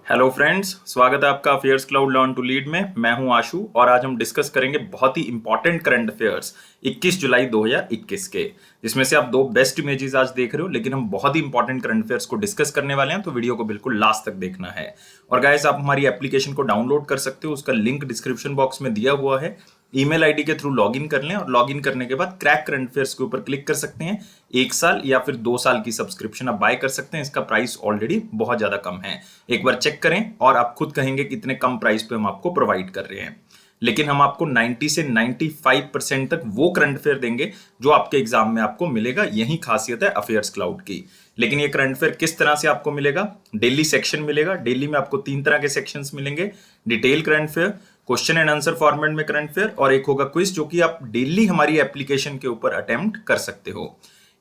Hello friends, स्वागत है आपका Affairs Cloud learn to lead में। मैं हूं आशु और आज हम डिस्कस करेंगे बहुत ही इंपॉर्टेंट करंट अफेयर्स 21 जुलाई 2021 के, जिसमें से आप दो बेस्ट इमेजेस आज देख रहे हो। लेकिन हम बहुत ही इंपॉर्टेंट करंट अफेयर्स को डिस्कस करने वाले हैं, तो वीडियो को बिल्कुल लास्ट तक देखना है। और गाइस, आप हमारी एप्लीकेशन को डाउनलोड कर सकते हो, उसका लिंक डिस्क्रिप्शन बॉक्स में दिया हुआ है। ईमेल आईडी के थ्रू लॉगिन कर लें और लॉगिन करने के बाद क्रैक करंट अफेयर्स के ऊपर क्लिक कर सकते हैं। 1 साल या फिर 2 साल की सब्सक्रिप्शन आप बाय कर सकते हैं। इसका प्राइस ऑलरेडी बहुत ज्यादा कम है, एक बार चेक करें और आप खुद कहेंगे कितने कम प्राइस पे हम आपको प्रोवाइड कर रहे हैं। लेकिन हम आपको 90 से 95% तक वो करंट अफेयर देंगे जो आपके एग्जाम में आपको मिलेगा। यही खासियत है अफेयर्स क्लाउड की। लेकिन ये करंट अफेयर किस तरह से आपको मिलेगा? डेली सेक्शन मिलेगा। डेली में आपको 3 तरह के सेक्शंस मिलेंगे: detail current affair, question and answer format में करंट अफेयर, और एक होगा क्विज, जो कि आप डेली हमारी एप्लीकेशन के ऊपर अटेम्प्ट कर सकते हो।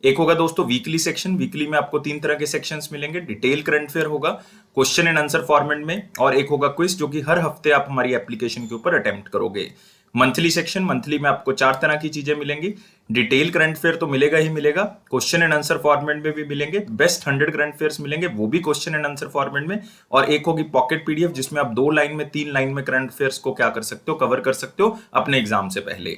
एक होगा दोस्तों वीकली सेक्शन। वीकली में आपको 3 तरह के सेक्शंस मिलेंगे। डिटेल करंट अफेयर होगा क्वेश्चन एंड आंसर फॉर्मेट में, और एक होगा क्विज, जो कि हर हफ्ते आप हमारी एप्लीकेशन के ऊपर अटेम्प्ट करोगे। मंथली सेक्शन, मंथली में आपको 4 तरह की चीजें मिलेंगी। डिटेल करंट अफेयर तो मिलेगा ही मिलेगा, क्वेश्चन एंड आंसर फॉर्मेट में भी मिलेंगे। बेस्ट 100 करंट अफेयर्स मिलेंगे, वो भी क्वेश्चन एंड आंसर फॉर्मेट में। और एक होगी पॉकेट पीडीएफ, जिसमें आप 2 लाइन में 3 लाइन में करंट अफेयर्स को क्या कर सकते हो, कवर कर सकते हो अपने एग्जाम से पहले।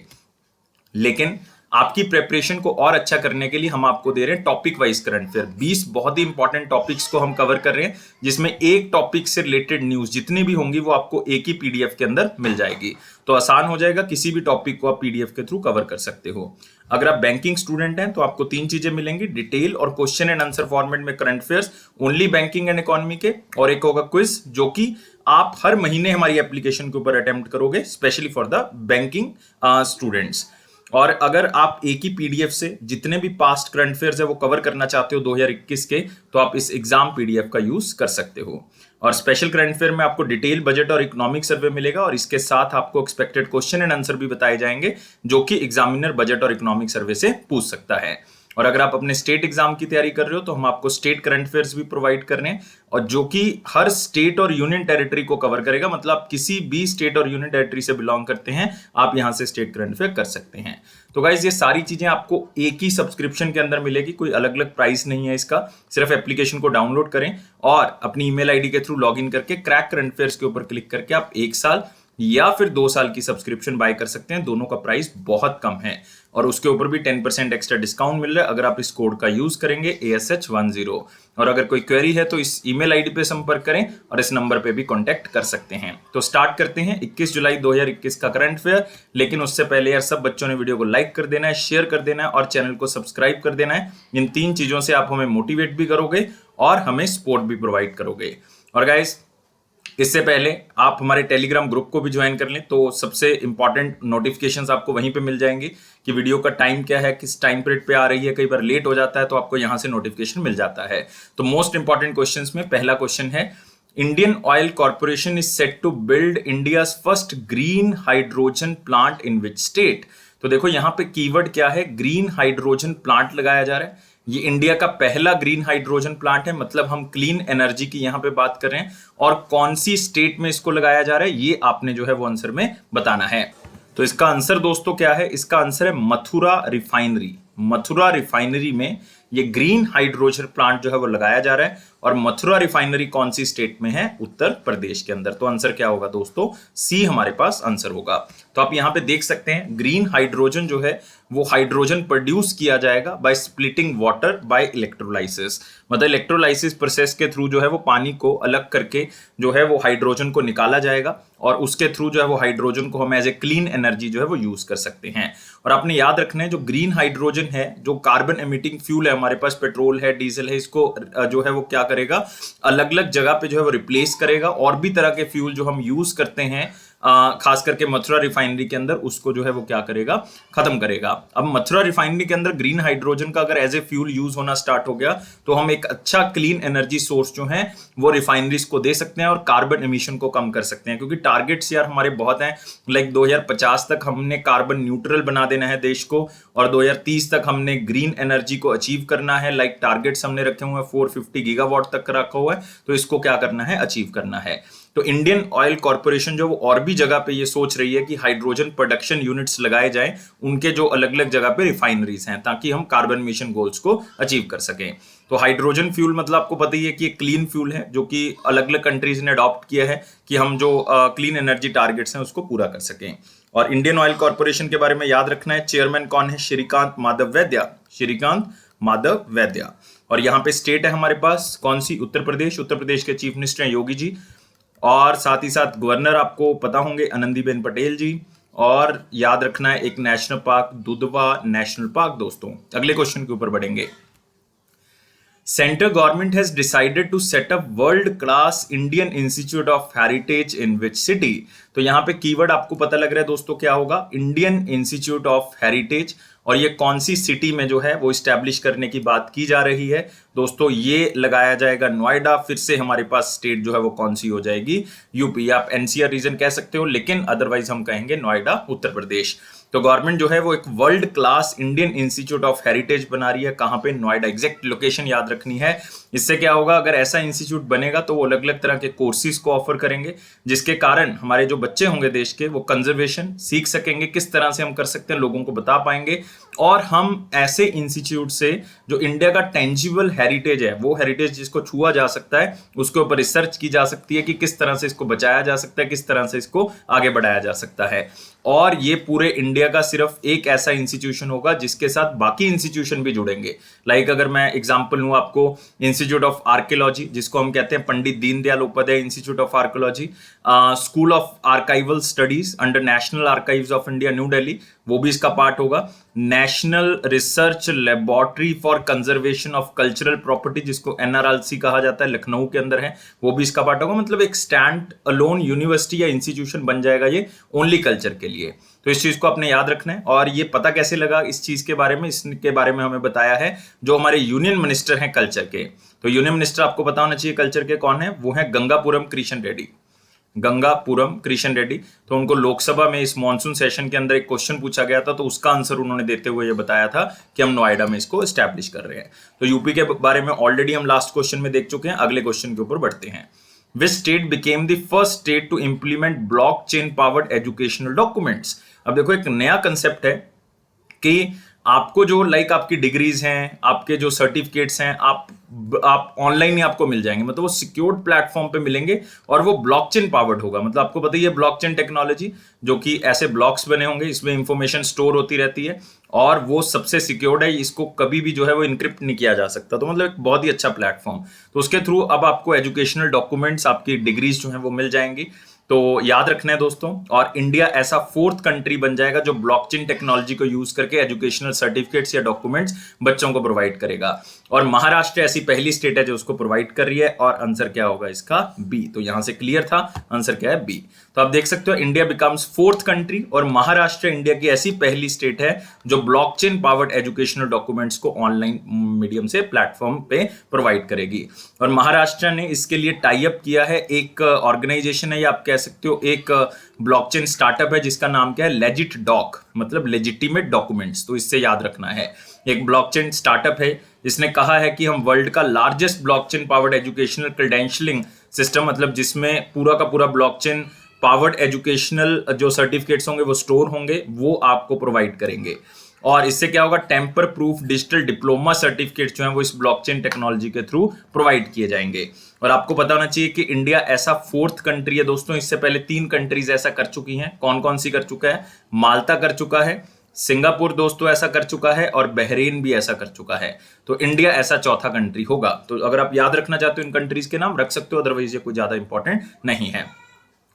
लेकिन आपकी प्रेपरेशन को और अच्छा करने के लिए हम आपको दे रहे हैं टॉपिक वाइज करंट अफेयर। 20 बहुत ही इंपॉर्टेंट टॉपिक्स को हम कवर कर रहे हैं, जिसमें एक टॉपिक से रिलेटेड न्यूज जितनी भी होंगी वो आपको एक ही पीडीएफ के अंदर मिल जाएगी। तो आसान हो जाएगा, किसी भी टॉपिक को आप पीडीएफ के थ्रू कवर कर सकते हो। अगर आप बैंकिंग स्टूडेंट हैं तो आपको 3 चीजें मिलेंगी: डिटेल और क्वेश्चन एंड आंसर फॉर्मेट में current affairs only banking and economy के, और एक होगा क्विज, जो कि आप हर महीने हमारी एप्लीकेशन के ऊपर अटेम्प्ट करोगे, specially for the banking students. और अगर आप एक ही पीडीएफ से जितने भी पास्ट करंट अफेयर्स है वो कवर करना चाहते हो 2021 के, तो आप इस एग्जाम पीडीएफ का यूज कर सकते हो। और स्पेशल करंट अफेयर में आपको डिटेल, बजट और इकोनॉमिक सर्वे मिलेगा, और इसके साथ आपको एक्सपेक्टेड क्वेश्चन एंड आंसर भी बताए जाएंगे, जो कि एग्जामिनर बजट और इकोनॉमिक सर्वे से पूछ सकता है। और अगर आप अपने स्टेट एग्जाम की तैयारी कर रहे हो तो हम आपको स्टेट करंट अफेयर्स भी प्रोवाइड कर रहे हैं, और जो कि हर स्टेट और यूनियन टेरिटरी को कवर करेगा। मतलब आप किसी भी स्टेट और यूनियन टेरिटरी से बिलोंग करते हैं, आप यहां से स्टेट करंट अफेयर कर सकते हैं। तो गाइज, ये सारी चीजें आपको एक ही सब्सक्रिप्शन के अंदर मिलेगी, कोई अलग अलग प्राइस नहीं है इसका। सिर्फ एप्लीकेशन को डाउनलोड करें और अपनी ईमेल आईडी के थ्रू लॉगिन करके क्रैक करंट अफेयर्स के ऊपर क्लिक करके आप 1 साल या फिर 2 साल की सब्सक्रिप्शन बाय कर सकते हैं। दोनों का प्राइस बहुत कम है, और उसके ऊपर भी 10% एक्स्ट्रा डिस्काउंट मिल रहा है अगर आप इस कोड का यूज करेंगे ASH10। और अगर कोई क्वेरी है तो इस ईमेल आईडी पे संपर्क करें और इस नंबर पे भी कांटेक्ट कर सकते हैं। तो स्टार्ट करते हैं 21 जुलाई 2021 का करंट अफेयर। लेकिन उससे पहले यार, सब बच्चों ने वीडियो को लाइक कर देना है, शेयर कर देना है और चैनल को सब्सक्राइब कर देना है। इन 3 चीजों से आप हमें मोटिवेट भी करोगे और हमें सपोर्ट भी प्रोवाइड करोगे। और गाइस, इससे पहले आप हमारे टेलीग्राम ग्रुप को भी ज्वाइन कर लें, तो सबसे इंपॉर्टेंट नोटिफिकेशंस आपको वहीं पे मिल जाएंगी कि वीडियो का टाइम क्या है, किस टाइम पीरियड पे आ रही है। कई बार लेट हो जाता है तो आपको यहां से नोटिफिकेशन मिल जाता है। तो मोस्ट इंपॉर्टेंट क्वेश्चंस में पहला क्वेश्चन है, Indian Oil Corporation is set to build India's first green hydrogen plant in which state. तो देखो यहां पे कीवर्ड क्या है, ग्रीन हाइड्रोजन प्लांट लगाया जा रहा है। ये इंडिया का पहला ग्रीन हाइड्रोजन प्लांट है, मतलब हम क्लीन एनर्जी की यहां पे बात कर रहे हैं। और कौन सी स्टेट में इसको लगाया जा रहा है, ये आपने जो है वो आंसर में बताना है। तो इसका आंसर दोस्तों क्या है? इसका आंसर है मथुरा रिफाइनरी। मथुरा रिफाइनरी में ये ग्रीन हाइड्रोजन प्लांट जो है वो लगाया जा रहा है। और मथुरा रिफाइनरी कौन सी स्टेट में है? उत्तर प्रदेश के अंदर। तो आंसर क्या होगा दोस्तों? सी हमारे पास आंसर होगा। तो आप यहां पे देख सकते हैं, ग्रीन हाइड्रोजन जो है वो हाइड्रोजन प्रोड्यूस किया जाएगा by splitting water bye electrolysis. मतलब इलेक्ट्रोलाइसिस प्रोसेस के थ्रू जो है वो पानी को अलग करके जो है वो हाइड्रोजन को निकाला जाएगा, और उसके थ्रू जो है वो हाइड्रोजन को हम एज ए क्लीन एनर्जी जो है वो यूज कर सकते हैं। और आपने याद रखना है, जो ग्रीन हाइड्रोजन है, जो कार्बन एमिटिंग फ्यूल है हमारे पास, पेट्रोल है, डीजल है, इसको जो है वो क्या करेगा, अलग अलग जगह पे जो है वो रिप्लेस करेगा। और भी तरह के फ्यूल जो हम यूज करते हैं खास करके मथुरा रिफाइनरी के अंदर, उसको जो है वो क्या करेगा, खत्म करेगा। अब मथुरा रिफाइनरी के अंदर ग्रीन हाइड्रोजन का अगर एज ए फ्यूल यूज होना स्टार्ट हो गया, तो हम एक अच्छा क्लीन एनर्जी सोर्स जो है वो रिफाइनरीज को दे सकते हैं और कार्बन एमिशन को कम कर सकते हैं। क्योंकि टारगेट्स यार हमारे बहुत हैं, लाइक 2050 तक हमने कार्बन न्यूट्रल बना देना है देश को, और 2030 तक हमने ग्रीन एनर्जी को अचीव करना है। लाइक टारगेट्स हमने रखे हुए हैं 450 गीगावाट तक का रखा हुआ है, तो इसको क्या करना है, अचीव करना है। तो इंडियन ऑयल कॉर्पोरेशन जो वो और भी जगह पे ये सोच रही है कि हाइड्रोजन प्रोडक्शन यूनिट्स लगाए जाएं उनके जो अलग अलग जगह पे रिफाइनरीज हैं, ताकि हम कार्बन मिशन गोल्स को अचीव कर सकें। तो हाइड्रोजन फ्यूल मतलब आपको पता ही है कि एक क्लीन फ्यूल है जो कि अलग अलग कंट्रीज ने अडॉप्ट किया है कि हम जो क्लीन एनर्जी टारगेट्स हैं उसको पूरा कर सकें। और इंडियन ऑयल कॉर्पोरेशन के बारे में याद रखना है, चेयरमैन कौन है? श्रीकांत माधव वैद्या, श्रीकांत माधव वैद्या। और यहाँ पे स्टेट है हमारे पास कौन सी? उत्तर प्रदेश। उत्तर प्रदेश के चीफ मिनिस्टर हैं योगी जी, और साथ ही साथ गवर्नर आपको पता होंगे आनंदीबेन पटेल जी। और याद रखना है एक national park Dudhwa national park. दोस्तों अगले क्वेश्चन के ऊपर बढ़ेंगे। Central government has decided to set up world-class Indian Institute of Heritage in which city? तो यहाँ पे कीवर्ड आपको पता लग रहा है दोस्तों क्या होगा? Indian institute of heritage. और ये कौन सी सिटी में जो है वो स्टैब्लिश करने की बात की जा रही है? दोस्तों ये लगाया जाएगा नोएडा। फिर से हमारे पास स्टेट जो है वो कौन सी हो जाएगी? यूपी। आप एनसीआर रीजन कह सकते हो, लेकिन अदरवाइज हम कहेंगे नोएडा उत्तर प्रदेश। तो गवर्नमेंट जो है वो एक world class Indian institute of heritage बना रही है। कहां पे? नोएडा। एग्जैक्ट लोकेशन याद रखनी है। इससे क्या होगा, अगर ऐसा इंस्टीट्यूट बनेगा तो वो अलग अलग तरह के कोर्सेज को ऑफर करेंगे, जिसके कारण हमारे जो बच्चे होंगे देश के वो कंजर्वेशन सीख सकेंगे, किस तरह से हम कर सकते हैं लोगों को बता पाएंगे। और हम ऐसे इंस्टीट्यूट से जो इंडिया का टेंजिबल हेरिटेज है, वो हेरिटेज जिसको छुआ जा सकता है, उसके ऊपर रिसर्च की जा सकती है कि किस तरह से इसको बचाया जा सकता है, किस तरह से इसको आगे बढ़ाया जा सकता है। और ये पूरे इंडिया का सिर्फ एक ऐसा इंस्टीट्यूशन होगा जिसके साथ बाकी इंस्टीट्यूशन भी जुड़ेंगे। लाइक अगर मैं एग्जांपल लूं आपको, इंस्टीट्यूट ऑफ आर्कियोलॉजी जिसको हम कहते हैं Pandit Deendayal Upadhyay institute of archaeology, school of archival studies under national archives of India new Delhi, वो भी इसका पार्ट होगा। National research laboratory for conservation of cultural property जिसको एनआरएलसी कहा जाता है, लखनऊ के अंदर है, वो भी इसका पार्ट होगा। मतलब एक स्टैंड अलोन यूनिवर्सिटी या इंस्टीट्यूशन बन जाएगा ये ओनली कल्चर के लिए। तो इस चीज को आपने याद रखना है। और ये पता कैसे लगा इस चीज के बारे में? इसके बारे में हमें बताया है जो हमारे यूनियन मिनिस्टर हैं कल्चर के। तो यूनियन मिनिस्टर आपको पता होना चाहिए कल्चर के कौन है? वो है गंगापुरम कृष्ण रेड्डी, गंगापुरम कृष्ण रेड्डी। तो उनको लोकसभा में इस मॉनसून सेशन के अंदर एक क्वेश्चन पूछा गया था, तो उसका आंसर उन्होंने देते हुए ये बताया था कि हम नोएडा में इसको एस्टैब्लिश कर रहे हैं। तो यूपी के बारे में ऑलरेडी हम लास्ट क्वेश्चन में देख चुके हैं। अगले क्वेश्चन के ऊपर बढ़ते हैं। Which state became the first state to implement blockchain powered educational documents? अब देखो एक नया कंसेप्ट है कि आपको जो आपकी डिग्रीज हैं, आपके जो सर्टिफिकेट्स हैं, आप ऑनलाइन ही आपको मिल जाएंगे। मतलब वो सिक्योर्ड प्लेटफॉर्म पे मिलेंगे और वो ब्लॉकचेन पावर्ड होगा। मतलब आपको पता ही है ब्लॉकचेन टेक्नोलॉजी, जो कि ऐसे ब्लॉक्स बने होंगे, इसमें इंफॉर्मेशन स्टोर होती रहती है और वो सबसे सिक्योर्ड है, इसको कभी भी जो है वो इनक्रिप्ट नहीं किया जा सकता। तो मतलब एक बहुत ही अच्छा प्लेटफॉर्म। तो उसके थ्रू अब आपको एजुकेशनल डॉक्यूमेंट्स, आपकी डिग्रीज जो है वो मिल जाएंगी। तो याद रखना है दोस्तों। और इंडिया ऐसा 4th कंट्री बन जाएगा जो ब्लॉकचेन टेक्नोलॉजी को यूज करके एजुकेशनल सर्टिफिकेट्स या डॉक्यूमेंट्स बच्चों को प्रोवाइड करेगा। और महाराष्ट्र ऐसी पहली स्टेट है जो उसको प्रोवाइड कर रही है। और आंसर क्या होगा इसका? बी। तो यहां से क्लियर था, आंसर क्या है? बी। तो आप देख सकते हो इंडिया बिकम्स 4th कंट्री और महाराष्ट्र इंडिया की ऐसी पहली स्टेट है जो ब्लॉकचेन पावर्ड एजुकेशनल डॉक्यूमेंट्स को ऑनलाइन मीडियम से प्लेटफॉर्म पे प्रोवाइड करेगी। और महाराष्ट्र ने इसके लिए टाई अप किया है, एक ऑर्गेनाइजेशन है या आप कह सकते हो एक ब्लॉकचेन स्टार्टअप है जिसका नाम क्या है? लेजिट डॉक, मतलब लेजिटिमेट डॉक्यूमेंट्स। तो इससे याद रखना है, एक ब्लॉकचेन स्टार्टअप है जिसने कहा है कि हम वर्ल्ड का largest blockchain powered educational credentialing system, मतलब जिसमें पूरा का पूरा ब्लॉकचेन पावर्ड एजुकेशनल जो सर्टिफिकेट्स होंगे वो स्टोर होंगे, वो आपको प्रोवाइड करेंगे। और इससे क्या होगा? Tamper proof digital diploma certificate जो है वो इस ब्लॉकचेन टेक्नोलॉजी के थ्रू प्रोवाइड किए जाएंगे। और आपको पता होना चाहिए कि इंडिया ऐसा 4th कंट्री है दोस्तों। इससे पहले 3 कंट्रीज ऐसा कर चुकी हैं। कौन कौन सी कर चुका है? माल्टा कर चुका है, सिंगापुर दोस्तों ऐसा कर चुका है, और बहरीन भी ऐसा कर चुका है। तो इंडिया ऐसा 4था कंट्री होगा। तो अगर आप याद रखना चाहते हो इन कंट्रीज के नाम रख सकते हो, अदरवाइज ये कोई ज्यादा इंपॉर्टेंट नहीं है।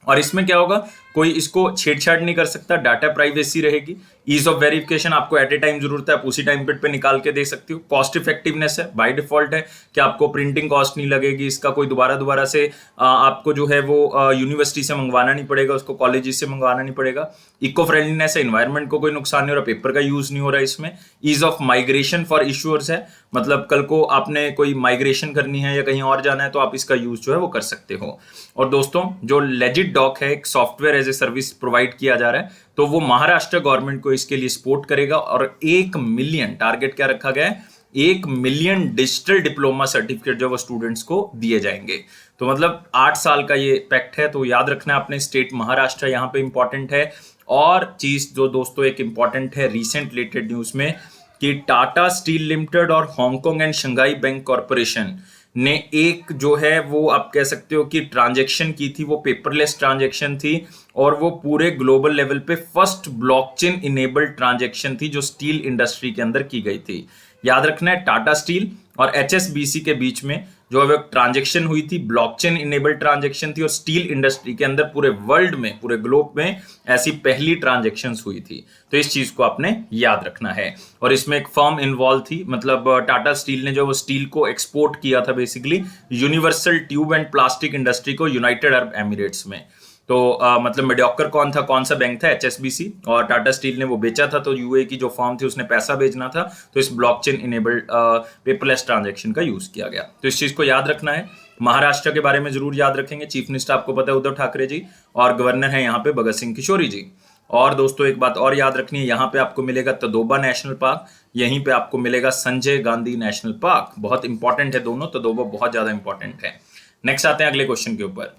और इसमें क्या होगा? कोई इसको छेड़छाड़ नहीं कर सकता, डाटा प्राइवेसी रहेगी। ईज ऑफ वेरिफिकेशन आपको एट ए टाइम जरूरत है, आप उसी टाइम पे निकाल के दे सकते हो। कॉस्ट इफेक्टिवनेस है, बाय डिफॉल्ट है कि आपको प्रिंटिंग कॉस्ट नहीं लगेगी, इसका कोई दोबारा से आपको जो है वो यूनिवर्सिटी से मंगवाना नहीं पड़ेगा, उसको कॉलेज से मंगवाना नहीं पड़ेगा। इको फ्रेंडलीनेस है, इन्वायरमेंट को कोई नुकसान नहीं हो रहा, पेपर का यूज नहीं हो रहा है इसमें। Ease of migration for issuers है, मतलब कल को आपने कोई माइग्रेशन करनी है या कहीं और जाना है तो आप इसका यूज जो है वो कर सकते हो। और दोस्तों जो लेजिट डॉक है, एक software as a service provide किया जा रहा है, तो वो महाराष्ट्र गवर्नमेंट को इसके लिए सपोर्ट करेगा। और 1 मिलियन टारगेट क्या रखा गया है? 1 मिलियन डिजिटल डिप्लोमा सर्टिफिकेट जो वो स्टूडेंट्स को दिए जाएंगे। तो मतलब 8 साल का ये पैक्ट है, तो याद रखना है अपने स्टेट महाराष्ट्र यहाँ पे इंपॉर्टेंट है। और चीज जो दोस्तों एक इंपॉर्टेंट है रिसेंट रिलेटेड न्यूज में, कि टाटा स्टील लिमिटेड और Hong Kong and Shanghai bank corporation ने एक जो है वो आप कह सकते हो कि ट्रांजैक्शन की थी, वो पेपरलेस ट्रांजैक्शन थी और वो पूरे ग्लोबल लेवल पे फर्स्ट ब्लॉकचेन इनेबल्ड ट्रांजैक्शन थी जो स्टील इंडस्ट्री के अंदर की गई थी। याद रखना है टाटा स्टील और एचएसबीसी के बीच में जो है ट्रांजैक्शन हुई थी, ब्लॉकचेन इनेबल्ड ट्रांजैक्शन थी और स्टील इंडस्ट्री के अंदर पूरे वर्ल्ड में, पूरे ग्लोब में ऐसी पहली ट्रांजैक्शंस हुई थी। तो इस चीज को आपने याद रखना है। और इसमें एक फर्म इन्वॉल्व थी, मतलब टाटा स्टील ने जो वो स्टील को एक्सपोर्ट किया था basically universal tube and plastic industry को यूनाइटेड अरब एमिरेट्स में। तो मतलब मेडियोकर कौन था, कौन सा बैंक था, एचएसबीसी, और टाटा स्टील ने वो बेचा था, तो यूए की जो फर्म थी उसने पैसा भेजना था, तो इस ब्लॉकचेन इनेबल्ड पेपरलेस ट्रांजैक्शन का यूज किया गया। तो इस चीज को याद रखना है। महाराष्ट्र के बारे में जरूर याद रखेंगे, चीफ मिनिस्टर आपको पता है उद्धव ठाकरे जी, और गवर्नर है यहाँ पे भगत सिंह किशोरी जी। और दोस्तों एक बात और याद रखनी है, यहाँ पे आपको मिलेगा तदोबा नेशनल पार्क, यहीं पे आपको मिलेगा संजय गांधी नेशनल पार्क। बहुत इंपॉर्टेंट है दोनों, तदोबा बहुत ज्यादा इंपॉर्टेंट है। नेक्स्ट आते हैं अगले क्वेश्चन के ऊपर,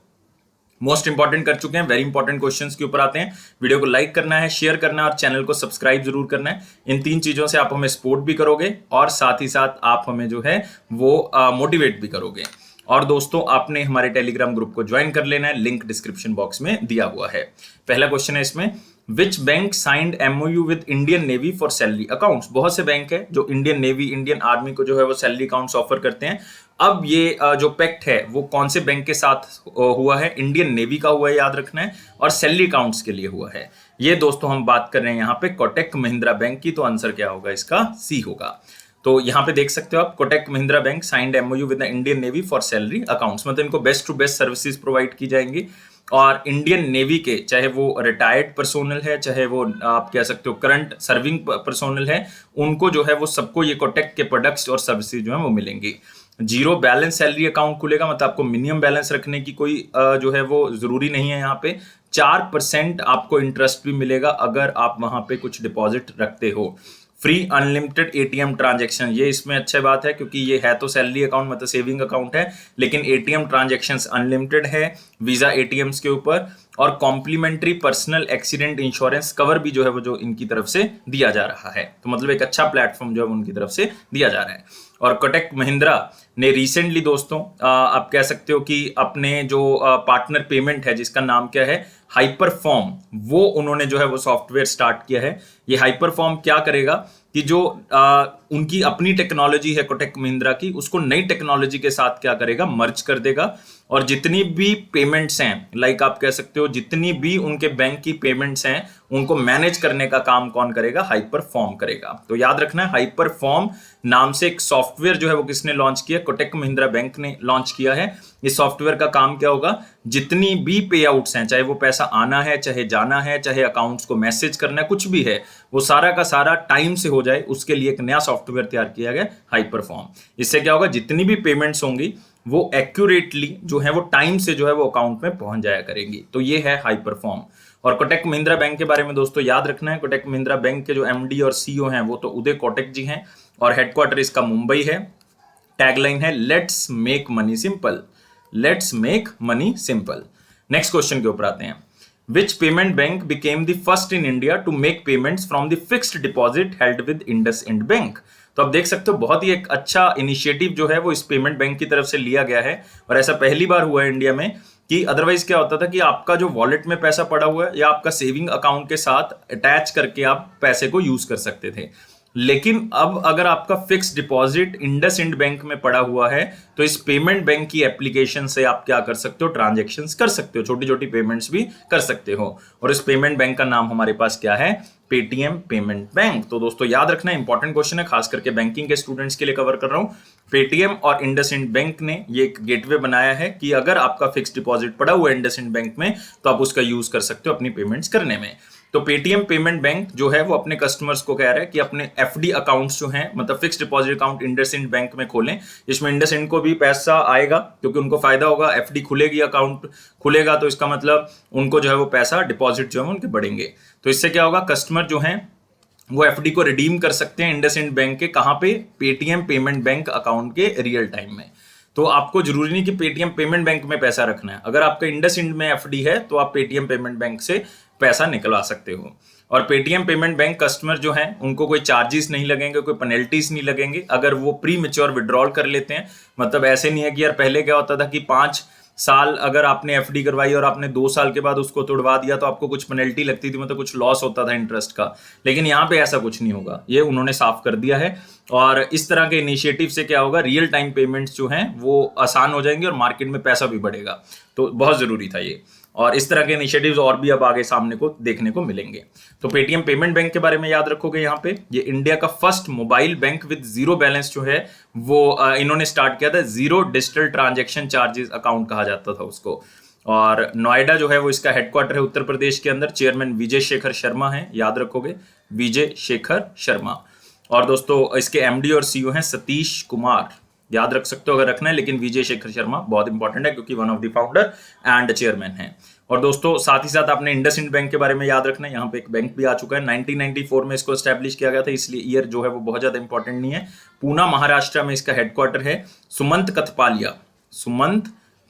मोस्ट इंपॉर्टेंट कर चुके हैं, वेरी इंपॉर्टेंट क्वेश्चंस के ऊपर आते हैं। वीडियो को लाइक करना है, शेयर करना है और चैनल को सब्सक्राइब जरूर करना है। इन 3 चीजों से आप हमें सपोर्ट भी करोगे और साथ ही साथ आप हमें जो है वो मोटिवेट भी करोगे। और दोस्तों आपने हमारे टेलीग्राम ग्रुप को ज्वाइन कर लेना है, लिंक डिस्क्रिप्शन बॉक्स में दिया हुआ है। पहला क्वेश्चन है इसमें, which bank signed MOU with Indian Navy for salary accounts. बहुत से बैंक है जो इंडियन नेवी, इंडियन आर्मी को जो है वो सैलरी अकाउंट्स ऑफर करते हैं। अब ये जो पैक्ट है वो कौन से बैंक के साथ हुआ है, इंडियन नेवी का हुआ है, याद रखना है, और सैलरी अकाउंट्स के लिए हुआ है। ये दोस्तों हम बात कर रहे हैं यहाँ पे कोटक महिंद्रा बैंक की, तो आंसर क्या होगा इसका, सी होगा। तो यहाँ पे देख सकते हो आप, Kotak Mahindra bank signed MOU with the Indian Navy for salary accounts, मतलब इनको best to best services provide की जाएंगी। और इंडियन नेवी के, चाहे वो रिटायर्ड पर्सोनल है, चाहे वो आप कह सकते हो करंट सर्विंग पर्सोनल है, उनको जो है वो सबको ये कोटक के प्रोडक्ट्स और सर्विसेज जो है वो मिलेंगी। जीरो बैलेंस सैलरी अकाउंट खुलेगा, मतलब आपको मिनिमम बैलेंस रखने की कोई जो है वो जरूरी नहीं है। यहाँ पे 4% आपको इंटरेस्ट भी मिलेगा अगर आप वहां पे कुछ डिपॉजिट रखते हो। फ्री अनलिमिटेड एटीएम ट्रांजैक्शन, ये इसमें अच्छी बात है क्योंकि ये है तो सैलरी अकाउंट मतलब सेविंग अकाउंट है, लेकिन एटीएम ट्रांजैक्शंस अनलिमिटेड है वीजा एटीएम्स के ऊपर। और complimentary personal accident insurance cover भी जो है वो जो इनकी तरफ से दिया जा रहा है, तो मतलब एक अच्छा प्लेटफॉर्म जो है उनकी तरफ से दिया जा रहा है। और कोटक महिंद्रा ने रिसेंटली दोस्तों आप कह सकते हो कि अपने जो पार्टनर पेमेंट है जिसका नाम क्या है, हाइपरफॉर्म, वो उन्होंने जो है वो सॉफ्टवेयर स्टार्ट किया है। ये हाइपरफॉर्म क्या करेगा कि जो उनकी अपनी टेक्नोलॉजी है कोटक महिंद्रा की, उसको नई टेक्नोलॉजी के साथ क्या करेगा, मर्ज कर देगा। और जितनी भी पेमेंट्स हैं, लाइक आप कह सकते हो जितनी भी उनके बैंक की पेमेंट्स हैं, उनको मैनेज करने का काम कौन करेगा, हाइपरफॉर्म करेगा। तो याद रखना है, हाइपरफॉर्म नाम से एक सॉफ्टवेयर जो है वो किसने लॉन्च किया, कोटक महिंद्रा बैंक ने लॉन्च किया है। इस सॉफ्टवेयर का काम क्या होगा, जितनी भी पे आउट्स हैं, चाहे वो पैसा आना है, चाहे जाना है, चाहे अकाउंट्स को मैसेज करना है, कुछ भी है, वो सारा का सारा टाइम से हो जाए, उसके लिए एक नया सॉफ्टवेयर तैयार किया गया, हाइपरफॉर्म। इससे क्या होगा, जितनी भी पेमेंट्स होंगी वो एक्यूरेटली जो है वो टाइम से जो है वो अकाउंट में पहुंच जाया करेंगी। तो ये है हाइपरफॉर्म। और कोटक महिंद्रा बैंक के बारे में दोस्तों याद रखना है, कोटक महिंद्रा बैंक के जो एमडी और सीईओ हैं वो तो उदय कोटक जी हैं, और हेडक्वार्टर इसका मुंबई है। टैगलाइन है, let's make money simple, let's make money simple. Next question के ऊपर आते हैं, which payment bank became the first in India to make payments from the fixed deposit held with IndusInd bank. तो आप देख सकते हो बहुत ही एक अच्छा इनिशिएटिव जो है वो इस पेमेंट बैंक की तरफ से लिया गया है, और ऐसा पहली बार हुआ है इंडिया में। कि अदरवाइज क्या होता था कि आपका जो वॉलेट में पैसा पड़ा हुआ है या आपका सेविंग अकाउंट के साथ अटैच करके आप पैसे को यूज कर सकते थे, लेकिन अब अगर आपका फिक्स डिपॉजिट इंडसइंड बैंक में पड़ा हुआ है तो इस पेमेंट बैंक की एप्लीकेशन से आप क्या कर सकते हो, ट्रांजैक्शंस कर सकते हो, छोटी छोटी पेमेंट्स भी कर सकते हो। और इस पेमेंट बैंक का नाम हमारे पास क्या है, पेटीएम पेमेंट बैंक। तो दोस्तों याद रखना, इंपॉर्टेंट क्वेश्चन है, खास करके बैंकिंग के स्टूडेंट्स के लिए कवर कर रहा हूं। पेटीएम और इंडसइंड बैंक ने ये एक गेटवे बनाया है कि अगर आपका फिक्स डिपॉजिट पड़ा हुआ है इंडसइंड बैंक में तो आप उसका यूज कर सकते हो अपनी पेमेंट्स करने में। तो पेटीएम पेमेंट बैंक जो है वो अपने कस्टमर्स को कह रहा है कि अपने एफडी अकाउंट्स जो हैं, मतलब fix deposit account IndusInd bank में खोलें, जिसमें इंडसइंड को भी पैसा आएगा क्योंकि उनको फायदा होगा, एफडी खुलेगी, अकाउंट खुलेगा तो इसका मतलब उनको जो है वो पैसा डिपॉजिट जो है उनके बढ़ेंगे। तो इससे क्या होगा, कस्टमर जो है वो एफडी को रिडीम कर सकते हैं इंडसइंड बैंक के, कहां पे, पेटीएम पेमेंट बैंक अकाउंट के रियल टाइम में। तो आपको जरूरी नहीं कि पेटीएम पेमेंट बैंक में पैसा रखना है, अगर आपका इंडसइंड में एफडी है तो आप पेटीएम पेमेंट बैंक से पैसा निकलवा सकते हो। और पेटीएम पेमेंट बैंक कस्टमर जो हैं उनको कोई चार्जेस नहीं लगेंगे, कोई पेनल्टीज नहीं लगेंगे अगर वो प्री मैच्योर विड्रॉल कर लेते हैं। मतलब ऐसे नहीं है कि यार पहले क्या होता था कि 5 साल अगर आपने एफडी करवाई और आपने 2 साल के बाद उसको तोड़वा दिया तो आपको कुछ पेनल्टी लगती थी, मतलब कुछ लॉस होता था इंटरेस्ट का। लेकिन यहाँ पे ऐसा कुछ नहीं होगा, ये उन्होंने साफ कर दिया है। और इस तरह के इनिशिएटिव से क्या होगा, रियल टाइम पेमेंट्स जो हैं वो आसान हो जाएंगे और मार्केट में पैसा भी बढ़ेगा। तो बहुत जरूरी था ये, और इस तरह के इनिशिएटिव्स और भी अब आगे सामने को देखने को मिलेंगे। तो पेटीएम पेमेंट बैंक के बारे में याद रखोगे यहाँ पे, ये इंडिया का first mobile bank with zero balance जो है वो इन्होंने स्टार्ट किया था। Zero digital transaction charges account कहा जाता था उसको। और नोएडा जो है वो इसका हेडक्वार्टर है उत्तर प्रदेश के अंदर। चेयरमैन विजय शेखर शर्मा है, याद रखोगे, विजय शेखर शर्मा। और दोस्तों इसके एमडी और सीईओ हैं सतीश कुमार, याद रख सकते हो अगर रखना है, लेकिन विजय शेखर शर्मा बहुत इंपॉर्टेंट है क्योंकि one of the founder and chairman है। और दोस्तों साथ ही साथ आपने इंडसइंड बैंक के बारे में याद रखना है, यहाँ पे एक बैंक भी आ चुका है, 1994 में इसको एस्टैब्लिश किया गया था, इसलिए ईयर जो है वो बहुत ज्यादा इंपॉर्टेंट नहीं है। पूना महाराष्ट्र में इसका हेडक्वार्टर है। सुमंत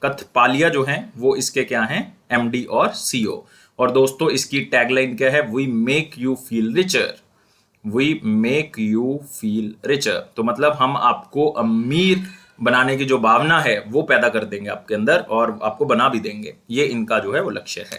कथपालिया जो है वो इसके क्या हैं, एमडी और सीईओ। और दोस्तों इसकी टैगलाइन क्या है, we make you feel richer, we make you feel richer. तो मतलब हम आपको अमीर बनाने की जो भावना है वो पैदा कर देंगे आपके अंदर और आपको बना भी देंगे, ये इनका जो है वो लक्ष्य है।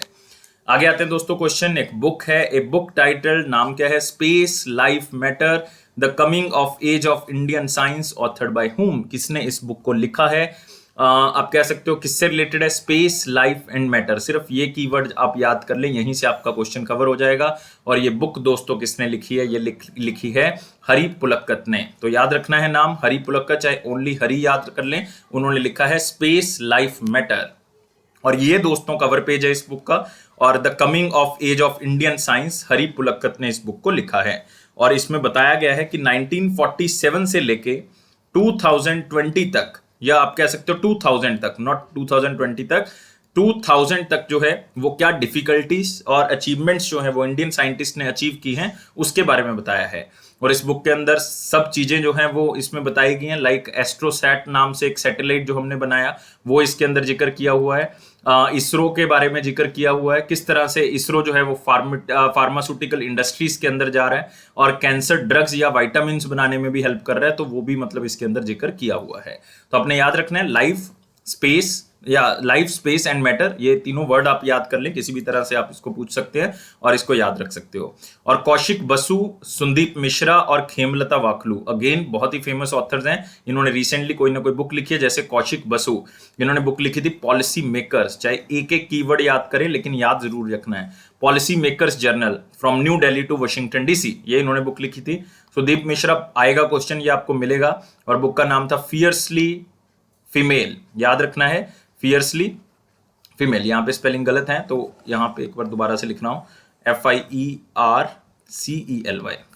आगे आते हैं दोस्तों क्वेश्चन, एक बुक है, ए बुक टाइटल, नाम क्या है, space life matter the coming of age of Indian science, authored by whom, किसने इस बुक को लिखा है। आप कह सकते हो किससे रिलेटेड है, स्पेस लाइफ एंड मैटर, सिर्फ ये कीवर्ड आप याद कर लें, यहीं से आपका क्वेश्चन कवर हो जाएगा। और ये बुक दोस्तों किसने लिखी है, ये लिखी है हरि पुलक्कत ने। तो याद रखना है नाम हरि पुलक्कत, चाहे ओनली हरि याद कर लें, उन्होंने लिखा है स्पेस लाइफ मैटर। और ये दोस्तों कवर पेज है इस बुक का। और the coming of age of Indian science, Hari Pulakkat ने इस बुक को लिखा है। और इसमें बताया गया है कि 1947 से लेके 2020 तक, या आप कह सकते हो 2000 तक, नॉट 2020 तक, 2000 तक जो है वो क्या डिफिकल्टीज और अचीवमेंट्स जो है वो इंडियन साइंटिस्ट ने अचीव की हैं उसके बारे में बताया है। और इस बुक के अंदर सब चीजें जो हैं वो इसमें बताई गई हैं, लाइक एस्ट्रोसैट नाम से एक सैटेलाइट जो हमने बनाया वो इसके अंदर जिक्र किया हुआ है। इसरो के बारे में जिक्र किया हुआ है, किस तरह से इसरो जो है वो फार्मास्यूटिकल इंडस्ट्रीज के अंदर जा रहा है और कैंसर ड्रग्स या विटामिन्स बनाने में भी हेल्प कर रहा है, तो वो भी मतलब इसके अंदर जिक्र किया हुआ है। तो आपने याद रखना है लाइफ, स्पेस या लाइफ, स्पेस एंड मैटर, ये तीनों वर्ड आप याद कर लें, किसी भी तरह से आप इसको पूछ सकते हैं और इसको याद रख सकते हो। और कौशिक बसु, संदीप मिश्रा और खेमलता वाकलू, अगेन बहुत ही फेमस ऑथर्स हैं, इन्होंने रिसेंटली कोई ना कोई बुक लिखी है। जैसे कौशिक बसु, इन्होंने बुक लिखी थी पॉलिसी मेकर्स, चाहे एक एक कीवर्ड याद करें लेकिन याद जरूर रखना है, policy makers journal from New Delhi to Washington DC, ये इन्होंने बुक लिखी थी। सुदीप मिश्रा आएगा क्वेश्चन, ये आपको मिलेगा। और बुक का नाम था फियर्सली फीमेल, याद रखना है, फियर्सली फीमेल। यहाँ पे स्पेलिंग गलत है तो यहाँ पे एक बार दोबारा से लिख रहा हूँ, FIERCELY,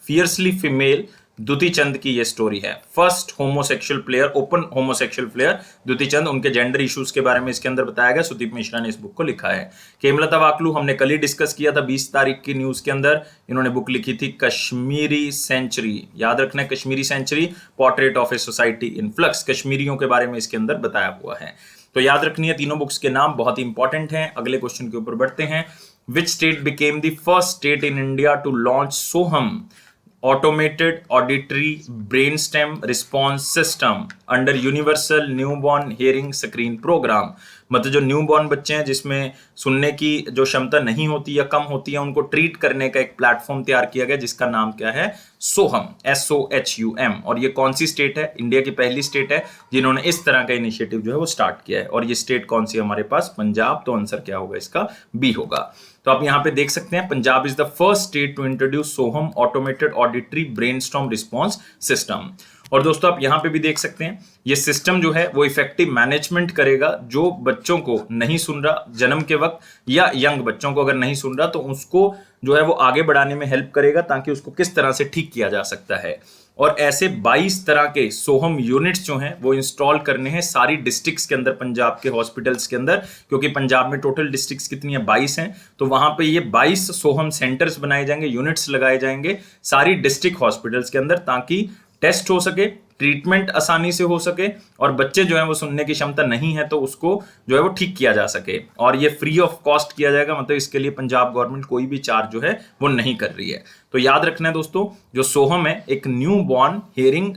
fiercely female. Dutee Chand की ये स्टोरी है, first homosexual player, open homosexual player Dutee Chand, उनके जेंडर इश्यूज के बारे में इसके अंदर बताया गया। सुदीप मिश्रा ने इस बुक को लिखा है। खेमलता वाकलू हमने कल ही डिस्कस किया था 20 तारीख की न्यूज के अंदर, इन्होंने बुक लिखी थी कश्मीरी सेंचुरी, याद रखना है Kashmiri century, portrait of a society in flux, कश्मीरियों के बारे में इसके अंदर बताया हुआ है। तो याद रखनी है तीनों बुक्स के नाम, बहुत ही इंपॉर्टेंट हैं। अगले क्वेश्चन के ऊपर बढ़ते हैं। Which state became the first state in India to launch Soham, automated auditory brainstem response system under universal newborn hearing screen program. मतलब जो न्यूबॉर्न बच्चे हैं जिसमें सुनने की जो क्षमता नहीं होती या कम होती है, उनको ट्रीट करने का एक प्लेटफॉर्म तैयार किया गया जिसका नाम क्या है, सोहम, SOHUM। और ये कौन सी स्टेट है, इंडिया की पहली स्टेट है जिन्होंने इस तरह का इनिशिएटिव जो है वो स्टार्ट किया है। और ये स्टेट कौन सी है हमारे पास, पंजाब। तो आंसर क्या होगा इसका, बी होगा। तो आप यहाँ पे देख सकते हैं Punjab is the first state to introduce Soham automated auditory brainstorm response system. और दोस्तों आप यहाँ पे भी देख सकते हैं ये सिस्टम जो है वो इफेक्टिव मैनेजमेंट करेगा, जो बच्चों को नहीं सुन रहा जन्म के वक्त या यंग बच्चों को अगर नहीं सुन रहा तो उसको जो है वो आगे बढ़ाने में हेल्प करेगा ताकि उसको किस तरह से ठीक किया जा सकता है। और ऐसे 22 तरह के सोहम यूनिट्स जो हैं वो इंस्टॉल करने हैं सारी डिस्ट्रिक्ट्स के अंदर, पंजाब के हॉस्पिटल्स के अंदर, क्योंकि पंजाब में टोटल डिस्ट्रिक्ट्स कितनी है, 22 हैं। तो वहां पे ये 22 सोहम सेंटर्स बनाए जाएंगे, यूनिट्स लगाए जाएंगे सारी डिस्ट्रिक्ट हॉस्पिटल्स के अंदर, ताकि टेस्ट हो सके, ट्रीटमेंट आसानी से हो सके, और बच्चे जो है वो सुनने की क्षमता नहीं है तो उसको जो है वो ठीक किया जा सके। और ये फ्री ऑफ कॉस्ट किया जाएगा, मतलब इसके लिए पंजाब गवर्नमेंट कोई भी चार्ज जो है वो नहीं कर रही है। तो याद रखना है दोस्तों, जो सोहम है एक new born hearing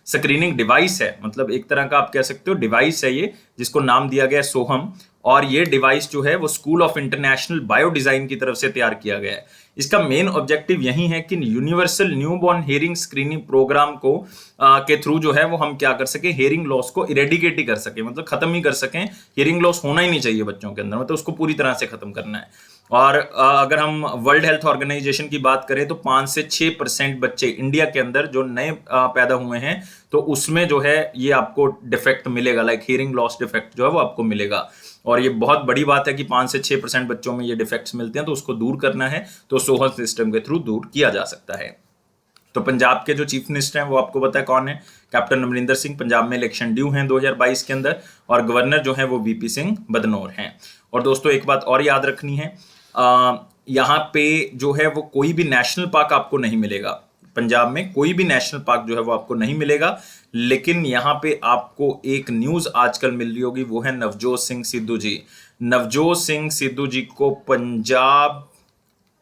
screening device है, मतलब एक तरह का आप कह सकते हो डिवाइस है ये, जिसको नाम दिया गया है सोहम। और ये डिवाइस जो है वो school of international bio design की तरफ से तैयार किया गया है। इसका मेन ऑब्जेक्टिव यही है कि universal newborn hearing screening program को के थ्रू जो है वो हम क्या कर सके, हियरिंग लॉस को इरेडिकेट ही कर सके, मतलब खत्म ही कर सकें। हियरिंग लॉस होना ही नहीं चाहिए बच्चों के अंदर, मतलब उसको पूरी तरह से खत्म करना है। और अगर हम वर्ल्ड हेल्थ ऑर्गेनाइजेशन की बात करें तो 5 से 6% बच्चे इंडिया के अंदर जो नए पैदा हुए हैं, तो उसमें जो है ये आपको डिफेक्ट मिलेगा, लाइक हियरिंग लॉस डिफेक्ट जो है वो आपको मिलेगा। और ये बहुत बड़ी बात है कि 5 से 6% बच्चों में ये डिफेक्ट्स मिलते हैं, तो उसको दूर करना है तो सोहम सिस्टम के थ्रू दूर किया जा सकता है। तो पंजाब के जो चीफ मिनिस्टर हैं वो आपको पता है कौन है, कैप्टन अमरिंदर सिंह। पंजाब में इलेक्शन ड्यू हैं 2022 के अंदर, और गवर्नर जो है वो वीपी सिंह बदनौर हैं। और दोस्तों एक बात और याद रखनी है, यहाँ पे जो है वो कोई भी नेशनल पार्क आपको नहीं मिलेगा। पंजाब में कोई भी नेशनल पार्क जो है वो आपको नहीं मिलेगा, लेकिन यहाँ पे आपको एक न्यूज आजकल मिल रही होगी, वो है नवजोत सिंह सिद्धू जी। नवजोत सिंह सिद्धू जी को पंजाब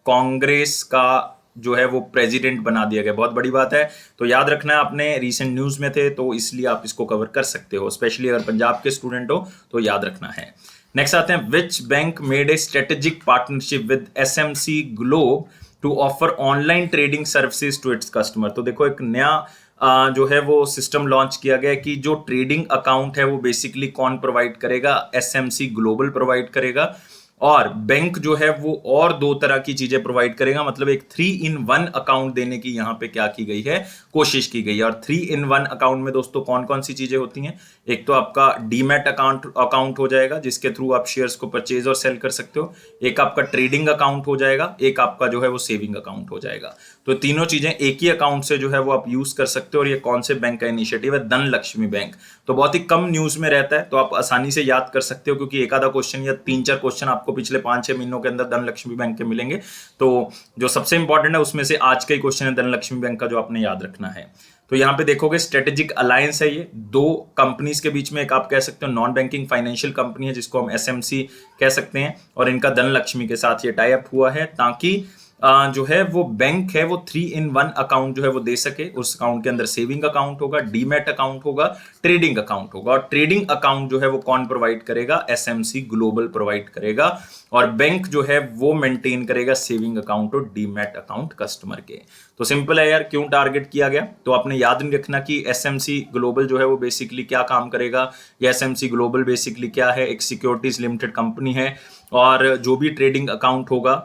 कांग्रेस का जो है वो प्रेसिडेंट बना दिया गया, बहुत बड़ी बात है। तो याद रखना है, आपने रीसेंट न्यूज में थे तो इसलिए आप इसको कवर कर सकते हो, स्पेशली अगर पंजाब के स्टूडेंट हो तो याद रखना है। नेक्स्ट आते हैं, which bank made a strategic partnership with SMC globe to offer online trading services to its customer. तो देखो एक नया जो है वो सिस्टम लॉन्च किया गया है कि जो ट्रेडिंग अकाउंट है वो बेसिकली कौन प्रोवाइड करेगा, एसएमसी ग्लोबल प्रोवाइड करेगा। और बैंक जो है वो और 2 तरह की चीजें प्रोवाइड करेगा, मतलब एक 3-in-1 अकाउंट देने की यहाँ पे क्या की गई है, कोशिश की गई है। और 3-in-1 अकाउंट में दोस्तों कौन कौन सी चीजें होती हैं, एक तो आपका डीमैट अकाउंट हो जाएगा जिसके थ्रू आप शेयर्स को परचेज और सेल कर सकते हो, एक आपका ट्रेडिंग अकाउंट हो जाएगा, एक आपका जो है वो सेविंग अकाउंट हो जाएगा। तो तीनों चीजें एक ही अकाउंट से जो है वो आप यूज कर सकते हो। और ये कौन से बैंक का इनिशिएटिव है, धनलक्ष्मी बैंक। तो बहुत ही कम न्यूज में रहता है, तो आप आसानी से याद कर सकते हो, क्योंकि एक आधा क्वेश्चन या 3-4 क्वेश्चन आपको पिछले 5-6 महीनों के अंदर धनलक्ष्मी बैंक के मिलेंगे। तो जो सबसे इंपॉर्टेंट है उसमें से आज का ही क्वेश्चन है धनलक्ष्मी बैंक का, जो आपने याद रखना है। तो यहाँ पे देखोगे स्ट्रेटेजिक अलायंस है ये 2 कंपनीज के बीच में, एक आप कह सकते हो नॉन बैंकिंग फाइनेंशियल कंपनी है जिसको हम एसएमसी कह सकते हैं, और इनका धनलक्ष्मी के साथ ये टाई अप हुआ है ताकि जो है वो बैंक है वो 3-in-1 अकाउंट जो है वो दे सके। उस अकाउंट के अंदर सेविंग अकाउंट होगा, डीमैट अकाउंट होगा, ट्रेडिंग अकाउंट होगा। और ट्रेडिंग अकाउंट जो है वो कौन प्रोवाइड करेगा, एसएमसी ग्लोबल प्रोवाइड करेगा। और बैंक जो है वो मेंटेन करेगा सेविंग अकाउंट और डीमैट अकाउंट कस्टमर के। तो सिंपल है यार, क्यों टारगेट किया गया, तो आपने याद नहीं रखना कि एसएमसी ग्लोबल जो है वो बेसिकली क्या काम करेगा। या एसएमसी ग्लोबल बेसिकली क्या है, एक सिक्योरिटीज लिमिटेड कंपनी है, और जो भी ट्रेडिंग अकाउंट होगा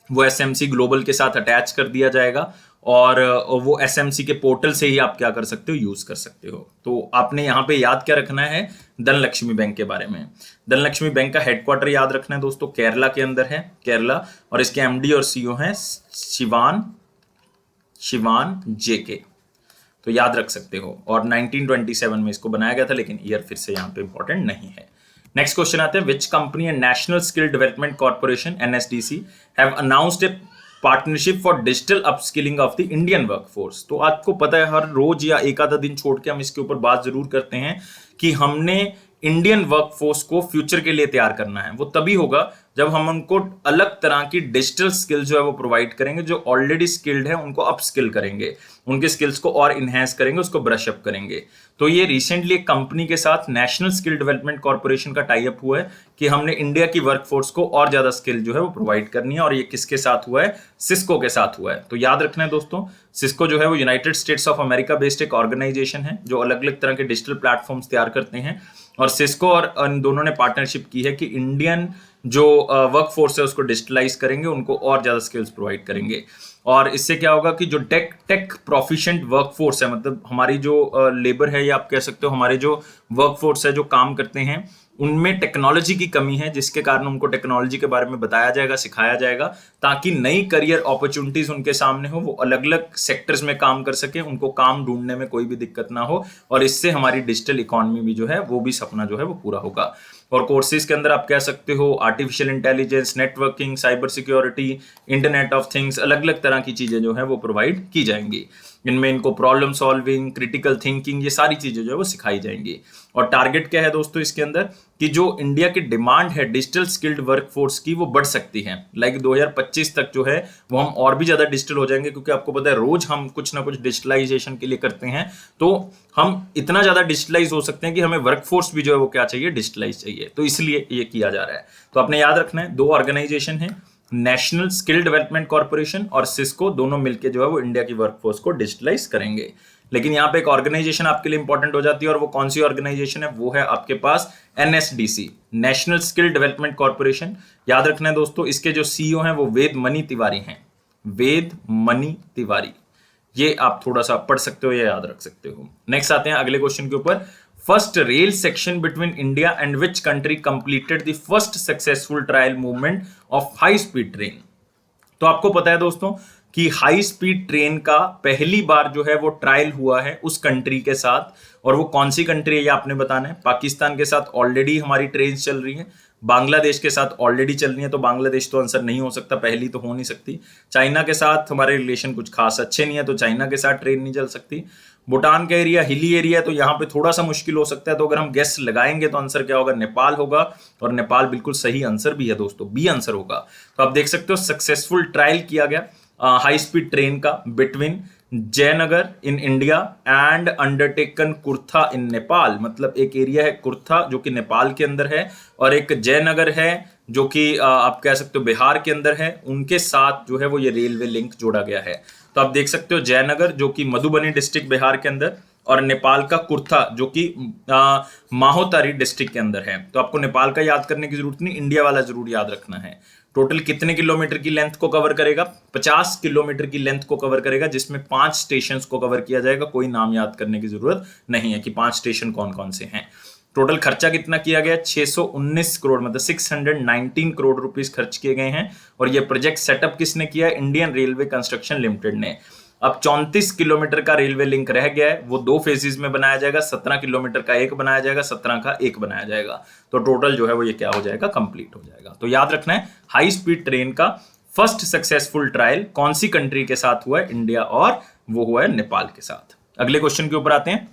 वो एसएमसी ग्लोबल के साथ अटैच कर दिया जाएगा, और वो एसएमसी के पोर्टल से ही आप क्या कर सकते हो, यूज कर सकते हो। तो आपने यहाँ पे याद क्या रखना है, धनलक्ष्मी बैंक के बारे में। धनलक्ष्मी बैंक का हेडक्वार्टर याद रखना है दोस्तों, केरला के अंदर है, केरला। और इसके एमडी और सीईओ हैं शिवान जेके, तो याद रख सकते हो। और 1927 में इसको बनाया गया था, लेकिन ईयर फिर से यहाँ पे इंपॉर्टेंट नहीं है। नेक्स्ट क्वेश्चन आते हैं, which company and national skill development corporation NSDC have announced A partnership for digital upskilling of the Indian workforce. तो आपको पता है हर रोज या एक आधा दिन छोड़ के हम इसके ऊपर बात जरूर करते हैं कि हमने इंडियन वर्कफोर्स को फ्यूचर के लिए तैयार करना है। वो तभी होगा जब हम उनको अलग तरह की डिजिटल स्किल जो है वो प्रोवाइड करेंगे, जो ऑलरेडी स्किल्ड है उनको अप स्किल करेंगे, उनके स्किल्स को और इनहेंस करेंगे, उसको ब्रश अप करेंगे। तो ये रिसेंटली एक कंपनी के साथ नेशनल स्किल डेवलपमेंट कॉर्पोरेशन का टाई अप हुआ है कि हमने इंडिया की वर्कफोर्स को और ज्यादा स्किल जो है वो प्रोवाइड करनी है। और ये किसके साथ हुआ है, सिस्को के साथ हुआ है। तो याद रखना है दोस्तों, सिस्को जो है वो United states of America based एक ऑर्गेनाइजेशन है जो अलग अलग तरह के डिजिटल प्लेटफॉर्म्स तैयार करते हैं। और सिस्को और इन दोनों ने पार्टनरशिप की है कि इंडियन जो वर्कफोर्स है उसको डिजिटलाइज करेंगे, उनको और ज्यादा स्किल्स प्रोवाइड करेंगे। और इससे क्या होगा कि जो टेक प्रोफिशिएंट वर्कफोर्स है, मतलब हमारी जो लेबर है या आप कह सकते हो हमारे जो वर्कफोर्स है जो काम करते हैं, उनमें टेक्नोलॉजी की कमी है, जिसके कारण उनको टेक्नोलॉजी के बारे में बताया जाएगा, सिखाया जाएगा, ताकि नई करियर अपॉर्चुनिटीज उनके सामने हो, वो अलग अलग सेक्टर्स में काम कर सके, उनको काम ढूंढने में कोई भी दिक्कत ना हो, और इससे हमारी डिजिटल इकोनॉमी भी जो है वो भी सपना जो है वो पूरा होगा। और कोर्सेज के अंदर आप कह सकते हो artificial intelligence, networking, cyber security, internet of things, अलग अलग तरह की चीजें जो है वो प्रोवाइड की जाएंगी। इनमें इनको प्रॉब्लम सॉल्विंग, क्रिटिकल थिंकिंग, ये सारी चीजें जो है वो सिखाई जाएंगी। और टारगेट क्या है दोस्तों इसके अंदर, कि जो इंडिया की डिमांड है डिजिटल स्किल्ड वर्कफोर्स की, वो बढ़ सकती है। लाइक 2025 तक जो है वो हम और भी ज्यादा डिजिटल हो जाएंगे, क्योंकि आपको पता है रोज हम कुछ ना कुछ डिजिटलाइजेशन के लिए करते हैं, तो हम इतना ज्यादा डिजिटलाइज हो सकते हैं कि हमें वर्कफोर्स भी जो है वो क्या चाहिए, डिजिटलाइज चाहिए। तो इसलिए ये किया जा रहा है। तो आपने याद रखना है, 2 ऑर्गेनाइजेशन है, नेशनल स्किल डेवलपमेंट कॉर्पोरेशन और सिस्को, दोनों मिलकर जो है वो इंडिया की वर्कफोर्स को डिजिटलाइज करेंगे। लेकिन यहाँ पे एक ऑर्गेनाइजेशन आपके लिए इंपॉर्टेंट हो जाती है, और वो कौन सी ऑर्गेनाइजेशन है, वो है आपके पास NSDC, national skill development corporation. याद रखना है दोस्तों, इसके जो CEO हैं वो वेद मनी तिवारी हैं, वेद मनी तिवारी। ये आप थोड़ा सा पढ़ सकते हो या याद रख सकते हो। नेक्स्ट आते हैं अगले क्वेश्चन के ऊपर। First rail section between India and which country completed the first successful trial movement of high speed train. तो आपको पता है दोस्तों कि हाई स्पीड ट्रेन का पहली बार जो है वो ट्रायल हुआ है उस कंट्री के साथ, और वो कौन सी कंट्री है ये आपने बताना है। पाकिस्तान के साथ ऑलरेडी हमारी ट्रेन चल रही है, बांग्लादेश के साथ ऑलरेडी चल रही है, तो बांग्लादेश तो आंसर नहीं हो सकता, पहली तो हो नहीं सकती। चाइना के साथ हमारे रिलेशन कुछ खास अच्छे नहीं है, तो चाइना के साथ ट्रेन नहीं चल सकती। भूटान का एरिया हिली एरिया है, तो यहाँ पे थोड़ा सा मुश्किल हो सकता है, तो अगर हम गेस लगाएंगे तो आंसर क्या होगा, नेपाल होगा, और नेपाल बिल्कुल सही आंसर भी है दोस्तों, बी आंसर होगा। तो आप देख सकते हो सक्सेसफुल ट्रायल किया गया हाई स्पीड ट्रेन का between Jaynagar in India and undertaken Kurtha in Nepal. मतलब एक एरिया है कुर्था जो कि नेपाल के अंदर है, और एक जयनगर है जो कि आप कह सकते हो बिहार के अंदर है, उनके साथ जो है वो ये रेलवे लिंक जोड़ा गया है। तो आप देख सकते हो जयनगर जो कि मधुबनी डिस्ट्रिक्ट बिहार के अंदर, और नेपाल का कुर्था जो कि माहोतारी डिस्ट्रिक्ट के अंदर है। तो आपको नेपाल का याद करने की जरूरत नहीं, इंडिया वाला जरूर याद रखना है। टोटल कितने किलोमीटर की लेंथ को कवर करेगा, 50 किलोमीटर की लेंथ को कवर करेगा, जिसमें 5 स्टेशन को कवर किया जाएगा। कोई नाम याद करने की जरूरत नहीं है कि 5 स्टेशन कौन कौन से हैं। टोटल खर्चा कितना किया गया, 619 करोड़, मतलब 619 करोड़ रुपीस खर्च किए गए हैं। और ये प्रोजेक्ट सेटअप किसने किया है, इंडियन रेलवे कंस्ट्रक्शन लिमिटेड ने। अब 34 किलोमीटर का रेलवे लिंक रह गया है, वो 2 फेजेस में बनाया जाएगा, 17 किलोमीटर का एक बनाया जाएगा, 17 का एक बनाया जाएगा। तो टोटल जो है वो ये क्या हो जाएगा, कंप्लीट हो जाएगा। तो याद रखना है, हाई स्पीड ट्रेन का फर्स्ट सक्सेसफुल ट्रायल कौन सी कंट्री के साथ हुआ है, इंडिया, और वो हुआ है नेपाल के साथ। अगले क्वेश्चन के ऊपर आते हैं।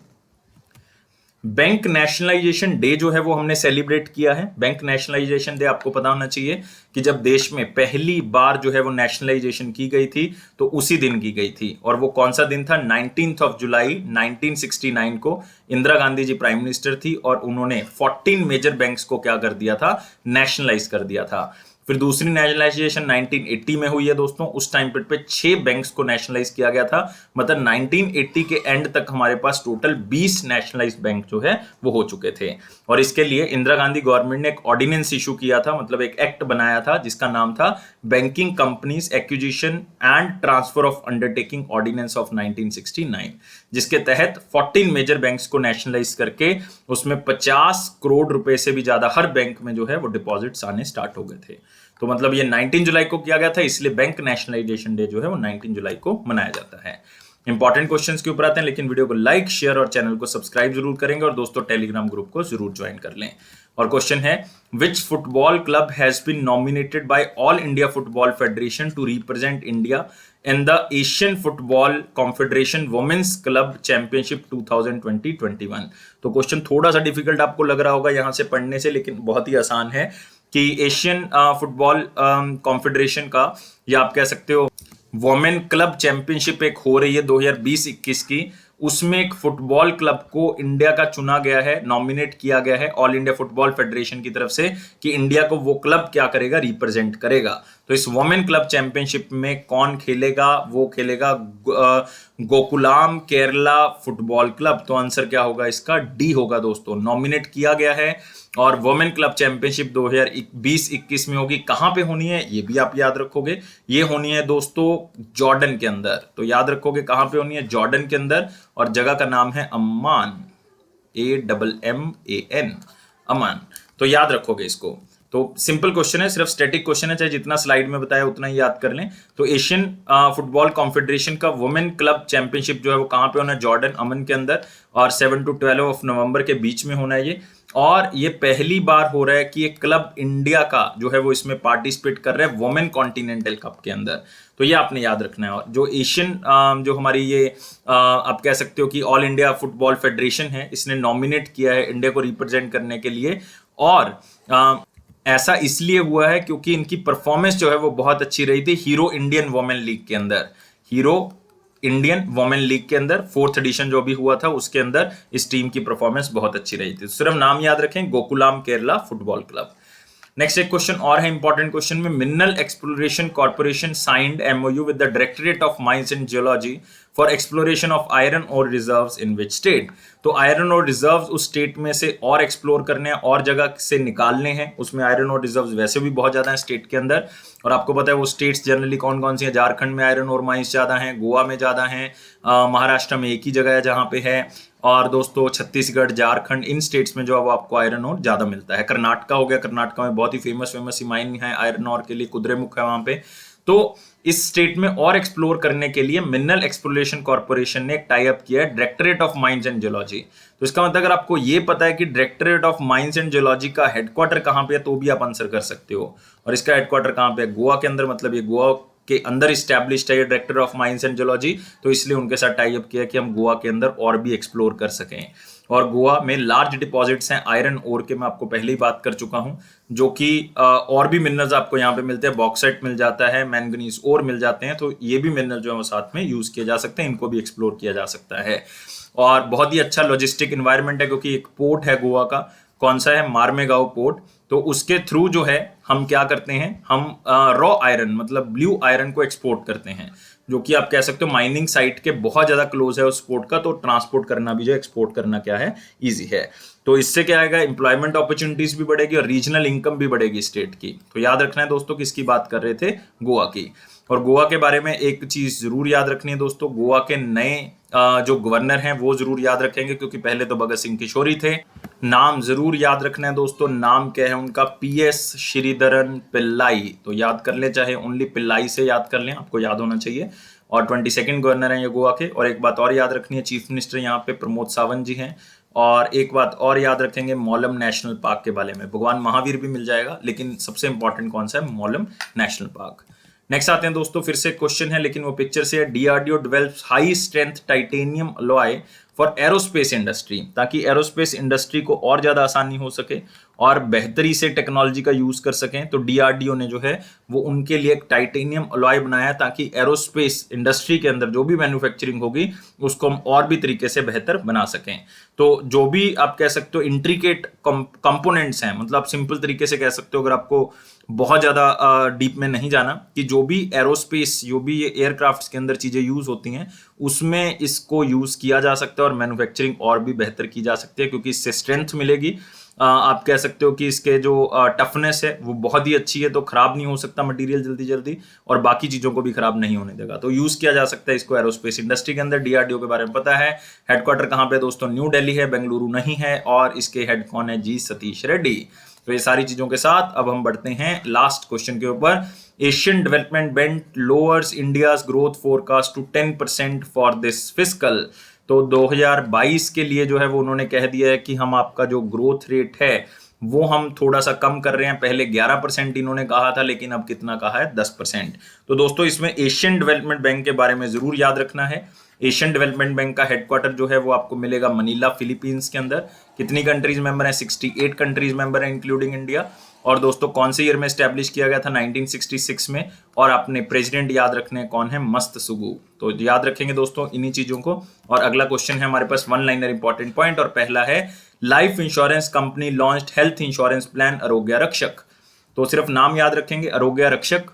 बैंक नेशनलाइजेशन डे जो है वो हमने सेलिब्रेट किया है। बैंक नेशनलाइजेशन डे आपको पता होना चाहिए कि जब देश में पहली बार जो है वो नेशनलाइजेशन की गई थी, तो उसी दिन की गई थी। और वो कौन सा दिन था, 19 जुलाई 1969 को इंदिरा गांधी जी प्राइम मिनिस्टर थी, और उन्होंने 14 मेजर बैंक्स को क्या कर दिया था, नेशनलाइज कर दिया था। फिर दूसरी नेशनलाइजेशन 1980 में हुई है दोस्तों, उस टाइम पे 6 बैंक्स को नेशनलाइज किया गया था। मतलब 1980 के एंड तक हमारे पास टोटल 20 नेशनलाइज्ड बैंक जो है वो हो चुके थे। और इसके लिए इंदिरा गांधी गवर्नमेंट ने एक ऑर्डिनेंस इशू किया था, मतलब एक एक्ट बनाया था, जिसका नाम था banking companies acquisition and transfer of undertaking ordinance of 1969, जिसके तहत 14 मेजर बैंक्स को नेशनलाइज करके उसमें 50 करोड़ रुपए से भी ज्यादा हर बैंक में जो है वो डिपॉजिट्स आने स्टार्ट हो गए थे। तो मतलब ये 19 जुलाई को किया गया था, इसलिए बैंक नेशनलाइजेशन डे जो है वो 19 जुलाई को मनाया जाता है। इंपॉर्टेंट क्वेश्चंस के ऊपर आते हैं, लेकिन वीडियो को लाइक, शेयर और चैनल को सब्सक्राइब जरूर करेंगे, और दोस्तों टेलीग्राम ग्रुप को जरूर ज्वाइन कर लें। और क्वेश्चन है, which football club has been nominated by all India football federation to represent India in the Asian football confederation women's club championship 2020-21। तो क्वेश्चन थोड़ा सा डिफिकल्ट आपको लग रहा होगा यहां से पढ़ने से, लेकिन बहुत ही आसान है कि एशियन फुटबॉल कॉन्फेडरेशन का, या आप कह सकते हो वुमेन क्लब चैंपियनशिप एक हो रही है 2020-21 की, उसमें एक फुटबॉल क्लब को इंडिया का चुना गया है, नॉमिनेट किया गया है ऑल इंडिया फुटबॉल फेडरेशन की तरफ से, कि इंडिया को वो क्लब क्या करेगा, रिप्रेजेंट करेगा। तो इस वुमेन क्लब चैंपियनशिप में कौन खेलेगा, वो खेलेगा गोकुलाम केरला फुटबॉल क्लब। तो आंसर क्या होगा इसका, डी होगा दोस्तों। नॉमिनेट किया गया है, और वुमेन क्लब चैंपियनशिप 2020-21 में होगी। कहां पे होनी है ये भी आप याद रखोगे, ये होनी है दोस्तों जॉर्डन के अंदर। तो याद रखोगे कहां पे होनी है, जॉर्डन के अंदर, और जगह का नाम है अम्मान, AMMAN, अमान। तो याद रखोगे इसको। तो सिंपल क्वेश्चन है, सिर्फ स्टैटिक क्वेश्चन है, चाहे जितना स्लाइड में बताया उतना ही याद कर लें। तो एशियन फुटबॉल कॉन्फेडरेशन का वुमेन क्लब चैंपियनशिप जो है वो कहाँ पे होना है, जॉर्डन अमन के अंदर, और 7 to 12 ऑफ नवंबर के बीच में होना है ये। और ये पहली बार हो रहा है कि एक क्लब इंडिया का जो है वो इसमें पार्टिसिपेट कर रहा है वुमेन कॉन्टिनेंटल कप के अंदर। तो ये आपने याद रखना है। और जो एशियन जो हमारी ये आप कह सकते हो कि ऑल इंडिया फुटबॉल फेडरेशन है, इसने नॉमिनेट किया है इंडिया को रिप्रेजेंट करने के लिए। और ऐसा इसलिए हुआ है क्योंकि इनकी परफॉर्मेंस जो है वो बहुत अच्छी रही थी हीरो इंडियन वुमेन लीग के अंदर। हीरो इंडियन वुमेन लीग के अंदर 4th एडिशन जो भी हुआ था उसके अंदर इस टीम की परफॉर्मेंस बहुत अच्छी रही थी। सिर्फ नाम याद रखें, Gokuldham Kerala football club. Next एक क्वेश्चन और है इंपॉर्टेंट क्वेश्चन में, mineral exploration corporation signed MOU with the directorate of mines and geology for exploration of iron और रिजर्व्स इन विच स्टेट। तो आयरन और रिजर्व्स उस स्टेट में से और एक्सप्लोर करने हैं और जगह से निकालने हैं। उसमें आयरन और रिजर्व्स वैसे भी बहुत ज्यादा है स्टेट के अंदर, और आपको पता है वो स्टेट्स जनरली कौन कौन सी हैं। झारखंड में आयरन और माइंस ज्यादा हैं, गोवा में ज्यादा हैं, महाराष्ट्र में एक ही जगह है जहां पे है, और दोस्तों छत्तीसगढ़, झारखंड, इन स्टेट्स में जो है वो आपको आयरन और ज्यादा मिलता है। कर्नाटका हो गया, कर्नाटका में बहुत ही फेमस माइन है आयरन और के लिए, कुद्रेमुख है वहां पे। तो इस स्टेट में और एक्सप्लोर करने के लिए मिनरल एक्सप्लोरेशन कॉर्पोरेशन ने एक टाई अप किया है directorate of mines and geology. तो इसका मतलब अगर आपको ये पता है कि directorate of mines and geology का हेडक्वार्टर कहां पे है तो भी आप आंसर कर सकते हो। और इसका हेडक्वार्टर कहां पे है, गोवा के अंदर, मतलब ये गोवा के अंदर इस्टेब्लिश्ड है ये director of mines and geology. तो इसलिए उनके साथ टाई अप किया कि हम गोवा के अंदर और भी एक्सप्लोर कर सकें। और गोवा में लार्ज डिपॉजिट्स हैं आयरन ओर के, मैं आपको पहले ही बात कर चुका हूं, जो कि और भी मिनरल्स आपको यहाँ पे मिलते हैं, बॉक्साइट मिल जाता है, मैंगनीज और मिल जाते हैं। तो ये भी मिनरल जो है वो साथ में यूज किए जा सकते हैं, इनको भी एक्सप्लोर किया जा सकता है। और बहुत ही अच्छा लॉजिस्टिक इन्वायरमेंट है क्योंकि एक पोर्ट है गोवा का, कौन सा है, मार्मेगांव पोर्ट। तो उसके थ्रू जो है हम क्या करते हैं, हम रॉ आयरन मतलब ब्लू आयरन को एक्सपोर्ट करते हैं, जो कि आप कह सकते हो माइनिंग साइट के बहुत ज्यादा क्लोज है उस पोर्ट का। तो ट्रांसपोर्ट करना भी जो एक्सपोर्ट करना क्या है, इजी है। तो इससे क्या आएगा, एम्प्लॉयमेंट अपॉर्चुनिटीज भी बढ़ेगी और रीजनल इनकम भी बढ़ेगी स्टेट की। तो याद रखना है दोस्तों, किसकी बात कर रहे थे, गोवा की। और गोवा के बारे में एक चीज जरूर याद रखनी है दोस्तों, गोवा के नए जो गवर्नर हैं वो जरूर याद रखेंगे, क्योंकि पहले तो भगत सिंह किशोरी थे। नाम जरूर याद रखना है दोस्तों, नाम क्या है उनका, PS श्रीधरन पिल्लाई। तो याद कर ले, चाहे ओनली पिल्लाई से याद कर लें, आपको याद होना चाहिए। और 22nd गवर्नर हैं ये गोवा के। और एक बात और याद रखनी है, चीफ मिनिस्टर यहाँ पे प्रमोद सावंत जी हैं। और एक बात और याद रखेंगे मौलम नेशनल पार्क के बारे में, भगवान महावीर भी मिल जाएगा, लेकिन सबसे इंपॉर्टेंट कौन सा है, मौलम नेशनल पार्क। नेक्स्ट आते हैं दोस्तों, फिर से क्वेश्चन है लेकिन वो पिक्चर से है, DRDO develops high strength titanium alloy for aerospace industry, ताकि एरोस्पेस इंडस्ट्री को और ज्यादा आसानी हो सके और बेहतरी से टेक्नोलॉजी का यूज कर सकें। तो DRDO ने जो है वो उनके लिए एक टाइटेनियम अलॉय बनाया है, ताकि एरोस्पेस इंडस्ट्री के अंदर जो भी मैन्युफैक्चरिंग होगी उसको हम और भी तरीके से बेहतर बना सकें। तो जो भी आप कह सकते हो इंट्रिकेट कंपोनेंट्स हैं, मतलब सिंपल तरीके से कह सकते हो, अगर आपको बहुत ज्यादा डीप में नहीं जाना, कि जो भी एरोस्पेस, जो भी ये एयरक्राफ्ट के अंदर चीजें यूज होती हैं उसमें इसको यूज किया जा सकता है और मैन्युफैक्चरिंग और भी बेहतर की जा सकती है, क्योंकि इससे स्ट्रेंथ मिलेगी। आप कह सकते हो कि इसके जो टफनेस है वो बहुत ही अच्छी है, तो खराब नहीं हो सकता मटेरियल जल्दी जल्दी, और बाकी चीजों को भी खराब नहीं होने देगा। तो यूज किया जा सकता है इसको एरोस्पेस इंडस्ट्री के अंदर। DRDO के बारे में पता है। हेडक्वार्टर कहाँ पे दोस्तों, न्यू दिल्ली है, बेंगलुरु नहीं है। और इसके हेड कौन है, जी सतीश रेड्डी। तो ये सारी चीजों के साथ अब हम बढ़ते हैं लास्ट क्वेश्चन के ऊपर। Asian Development Bank lowers India's growth forecast to 10% for this fiscal. तो 2022 के लिए जो है वो उन्होंने कह दिया है कि हम आपका जो ग्रोथ रेट है वो हम थोड़ा सा कम कर रहे हैं। पहले 11% इन्होंने कहा था, लेकिन अब कितना कहा है, 10%। तो दोस्तों इसमें एशियन डेवलपमेंट बैंक के बारे में जरूर याद रखना है। एशियन डेवलपमेंट बैंक का हेडक्वार्टर जो है वो आपको मिलेगा मनीला, फिलीपींस के अंदर। कितनी कंट्रीज मेंबर हैं, 68 कंट्रीज मेंबर हैं इंक्लूडिंग इंडिया। और दोस्तों कौन से ईयर में स्टैब्लिश किया गया था, 1966 में। और आपने प्रेसिडेंट याद रखने कौन है, मस्तसुगु। तो याद रखेंगे दोस्तों इन्हीं चीजों को। और अगला क्वेश्चन है हमारे पास वन लाइनर इंपॉर्टेंट पॉइंट, और पहला है life insurance company launched health insurance plan आरोग्य रक्षक। तो सिर्फ नाम याद रखेंगे, आरोग्य रक्षक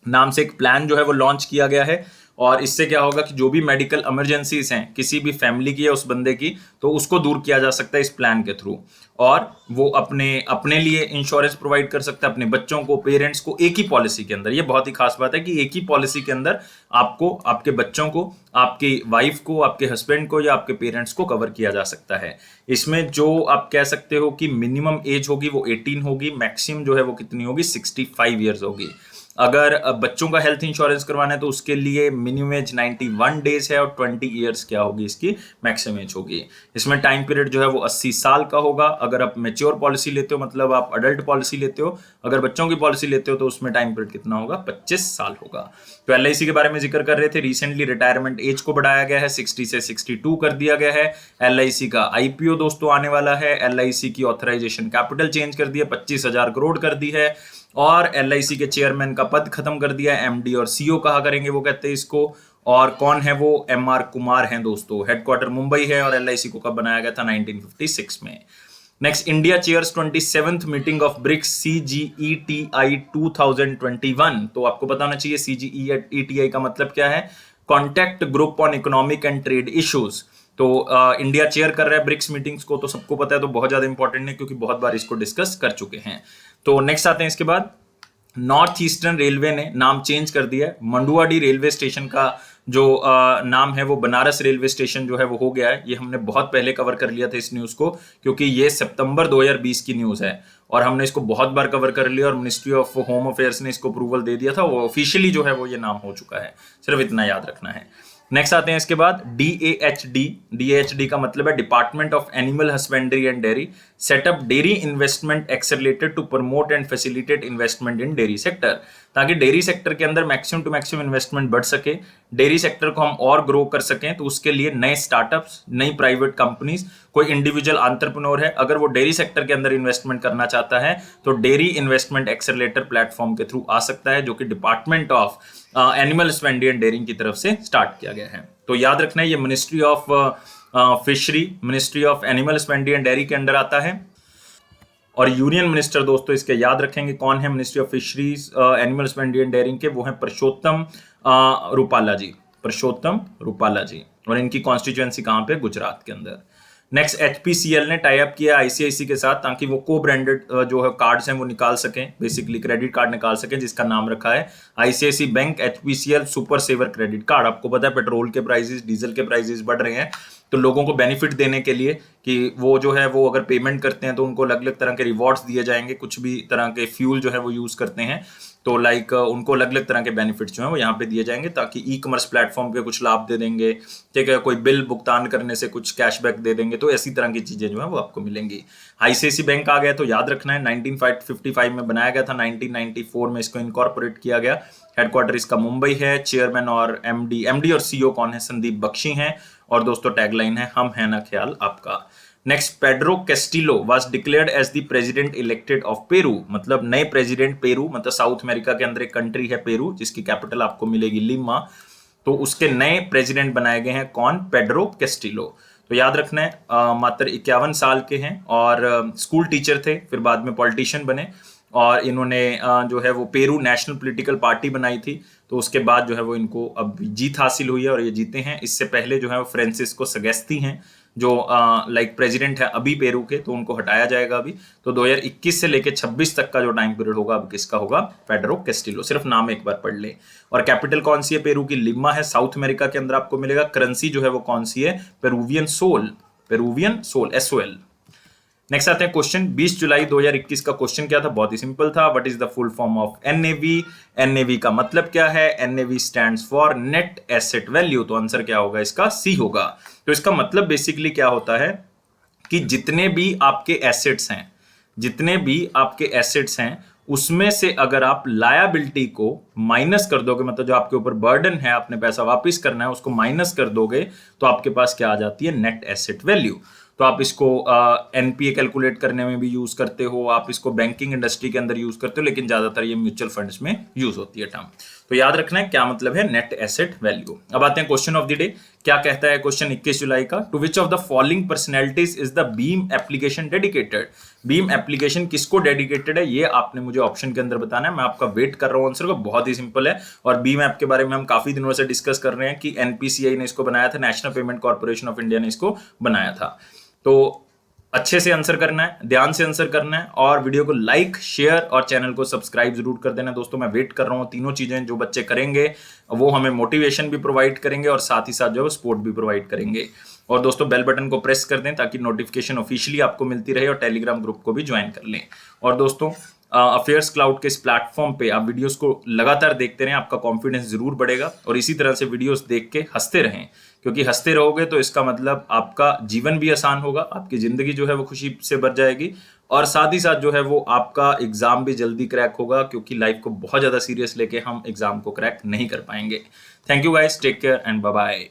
नाम से एक प्लान जो है वो लॉन्च किया गया है। और इससे क्या होगा कि जो भी मेडिकल इमरजेंसीज हैं किसी भी फैमिली की या उस बंदे की, तो उसको दूर किया जा सकता है इस प्लान के थ्रू। और वो अपने अपने लिए इंश्योरेंस प्रोवाइड कर सकता है, अपने बच्चों को, पेरेंट्स को, एक ही पॉलिसी के अंदर। ये बहुत ही खास बात है कि एक ही पॉलिसी के अंदर आपको, आपके बच्चों को, आपकी वाइफ को, आपके हस्बैंड को या आपके पेरेंट्स को कवर किया जा सकता है। इसमें जो आप कह सकते हो कि मिनिमम एज होगी वो 18 होगी, मैक्सिमम जो है वो कितनी होगी, 65 ईयर्स होगी। अगर बच्चों का हेल्थ इंश्योरेंस करवाना है तो उसके लिए मिनिमम एज 91 डेज है और 20 ईयर्स क्या होगी इसकी मैक्सिमम एज होगी। इसमें टाइम पीरियड जो है वो 80 साल का होगा। अगर आप मेच्योर पॉलिसी लेते हो, मतलब आप अडल्ट पॉलिसी लेते हो, अगर बच्चों की पॉलिसी लेते हो तो उसमें टाइम पीरियड कितना होगा, 25 साल होगा। तो LIC के बारे में जिक्र कर रहे थे, रिसेंटली रिटायरमेंट एज को बढ़ाया गया है, 60 से 62 कर दिया गया है। LIC का IPO दोस्तों आने वाला है। LIC की ऑथराइजेशन कैपिटल चेंज कर दिया, 25,000 करोड़ कर दी है। और LIC के चेयरमैन का पद खत्म कर दिया है, MD और CEO कहा करेंगे वो कहते हैं इसको। और कौन है वो, MR कुमार हैं दोस्तों। हेडक्वार्टर मुंबई है और LIC को कब बनाया गया था, 1956 में। Next, India chairs 27th meeting of BRICS CGETI 2021। तो आपको पता होना चाहिए CGETI का मतलब क्या है, contact group on economic and trade issues. तो इंडिया चेयर कर रहा है ब्रिक्स मीटिंग्स को, तो सबको पता है, तो बहुत ज्यादा इंपॉर्टेंट है क्योंकि बहुत बार इसको डिस्कस कर चुके हैं। तो नेक्स्ट आते हैं इसके बाद, नॉर्थ ईस्टर्न रेलवे ने नाम चेंज कर दिया है। मंडुआडी रेलवे स्टेशन का जो नाम है वो बनारस रेलवे स्टेशन जो है वो हो गया है। ये हमने बहुत पहले कवर कर लिया था इस न्यूज को, क्योंकि ये सितंबर 2020 की न्यूज है और हमने इसको बहुत बार कवर कर लिया और मिनिस्ट्री ऑफ होम अफेयर्स ने इसको अप्रूवल दे दिया था। वो ऑफिशियली जो है वो ये नाम हो चुका है, सिर्फ इतना याद रखना है। नेक्स्ट आते हैं इसके बाद, DAHD का मतलब है department of animal husbandry and dairy, setup dairy investment accelerated to promote and facilitate investment in dairy sector, ताकि डेयरी सेक्टर के अंदर मैक्सिमम टू मैक्सिमम इन्वेस्टमेंट बढ़ सके, डेयरी सेक्टर को हम और ग्रो कर सकें। तो उसके लिए नए स्टार्टअप्स, नई प्राइवेट कंपनीज, कोई इंडिविजुअल एंटरप्रेन्योर है, अगर वो डेयरी सेक्टर के अंदर इन्वेस्टमेंट करना चाहता है तो डेयरी इन्वेस्टमेंट एक्सेलरेटर प्लेटफॉर्म के थ्रू आ सकता है, जो कि department of animal husbandry and dairying की तरफ से स्टार्ट किया गया है। तो याद रखना है, ये ministry of fishery, ministry of animal husbandry and dairy के अंडर आता है। और यूनियन मिनिस्टर दोस्तों इसके याद रखेंगे कौन है, ministry of fisheries, animal husbandry and dairying के, वो है परषोत्तम रूपाला जी, परषोत्तम रूपाला जी। और इनकी कॉन्स्टिट्यूएंसी कहां पे, गुजरात के अंदर। नेक्स्ट, HPCL ने टाई अप किया ICICI के साथ, ताकि वो को ब्रांडेड जो है कार्ड्स हैं वो निकाल सकें, बेसिकली क्रेडिट कार्ड निकाल सकें, जिसका नाम रखा है ICICI bank HPCL super saver credit card. आपको पता है पेट्रोल के प्राइसेस, डीजल के प्राइसेस बढ़ रहे हैं, तो लोगों को बेनिफिट देने के लिए कि वो जो है वो अगर पेमेंट करते हैं तो उनको अलग अलग तरह के रिवॉर्ड्स दिए जाएंगे, कुछ भी तरह के फ्यूल जो है वो यूज करते हैं तो लाइक उनको अलग अलग तरह के बेनिफिट्स जो है वो यहाँ पे दिए जाएंगे, ताकि ई-कॉमर्स प्लेटफॉर्म पे कुछ लाभ दे देंगे, ठीक है, कोई बिल भुगतान करने से कुछ कैशबैक दे देंगे, तो ऐसी तरह की चीजें जो है वो आपको मिलेंगी। ICICI बैंक आ गया तो याद रखना है 1955 में बनाया गया था, 1994 में इसको इनकॉर्पोरेट किया गया। हेडक्वार्टर इसका मुंबई है। चेयरमैन और MD और CEO कौन है, संदीप बख्शी हैं। और दोस्तों टैगलाइन है, हम है ना ख्याल आपका। Next, Pedro Castillo was declared as the president elected of Peru, मतलब नए प्रेसिडेंट पेरू, मतलब साउथ अमेरिका के अंदर एक कंट्री है पेरू, जिसकी कैपिटल आपको मिलेगी लिमा। तो उसके नए प्रेसिडेंट बनाए गए हैं कौन, पेड्रो कैस्टिलो। तो याद रखना है मात्र 51 साल के हैं और स्कूल टीचर थे, फिर बाद में पॉलिटिशियन बने और इन्होंने जो है वो पेरू नेशनल पॉलिटिकल पार्टी बनाई थी। तो उसके बाद जो है वो इनको अब जीत हासिल हुई है और ये जीते हैं। इससे पहले जो है वो फ्रांसिस्को सगेस्ती हैं जो लाइक प्रेसिडेंट है अभी पेरू के, तो उनको हटाया जाएगा अभी। तो 2021 से लेके 26 तक का जो टाइम पीरियड होगा अब किसका होगा, पेड्रो कैस्टिलो। सिर्फ नाम एक बार पढ़ ले। और कैपिटल कौन सी है पेरू की, लिमा है, साउथ अमेरिका के अंदर आपको मिलेगा। करेंसी जो है वो कौन सी है, Peruvian sol, Peruvian sol, SOL। Next आते हैं क्वेश्चन, 20 जुलाई 2021 का क्वेश्चन क्या था, बहुत ही सिंपल था। What is the full form of NAV? NAV का मतलब क्या है, NAV stands for net asset value. तो आंसर क्या होगा इसका, C होगा। तो इसका मतलब बेसिकली क्या होता है कि जितने भी आपके एसेट्स हैं, जितने भी आपके एसेट्स हैं उसमें से अगर आप लायबिलिटी को माइनस कर दोगे, मतलब जो आपके ऊपर बर्डन है, आपने पैसा वापस करना है, उसको माइनस कर दोगे तो आपके पास क्या आ जाती है, नेट एसेट वैल्यू। तो आप इसको NPA कैलकुलेट करने में भी यूज करते हो, आप इसको बैंकिंग इंडस्ट्री के अंदर यूज करते हो, लेकिन ज्यादातर ये म्यूचुअल फंड्स में यूज होती है टर्म। तो याद रखना है क्या मतलब है नेट एसेट वैल्यू। अब आते हैं क्वेश्चन ऑफ द डे क्या कहता है क्वेश्चन 21 जुलाई का? To which of the following personalities is the BEAM application dedicated? BEAM application किसको डेडिकेटेड है, ये आपने मुझे ऑप्शन के अंदर बताना है। मैं आपका वेट कर रहा हूं आंसर को। बहुत ही सिंपल है, और बीम ऐप के बारे में हम काफी दिनों से डिस्कस कर रहे हैं कि एनपीसीआई ने इसको बनाया था, national payment corporation of India ने इसको बनाया था। तो अच्छे से आंसर करना है, ध्यान से आंसर करना है, और वीडियो को लाइक, शेयर और चैनल को सब्सक्राइब जरूर कर देना दोस्तों। मैं वेट कर रहा हूँ। तीनों चीजें जो बच्चे करेंगे वो हमें मोटिवेशन भी प्रोवाइड करेंगे और साथ ही साथ जो है सपोर्ट भी प्रोवाइड करेंगे। और दोस्तों बेल बटन को प्रेस कर दें ताकि नोटिफिकेशन ऑफिशियली आपको मिलती रहे, और टेलीग्राम ग्रुप को भी ज्वाइन कर लें। और दोस्तों अफेयर्स क्लाउड के इस प्लेटफॉर्म पे आप वीडियोस को लगातार देखते रहें, आपका कॉन्फिडेंस जरूर बढ़ेगा। और इसी तरह से वीडियोस देख के हंसते रहें, क्योंकि हंसते रहोगे तो इसका मतलब आपका जीवन भी आसान होगा, आपकी जिंदगी जो है वो खुशी से भर जाएगी, और साथ ही साथ जो है वो आपका एग्जाम भी जल्दी क्रैक होगा, क्योंकि लाइफ को बहुत ज्यादा सीरियस लेके हम एग्जाम को क्रैक नहीं कर पाएंगे। Thank you guys, take care and bye bye.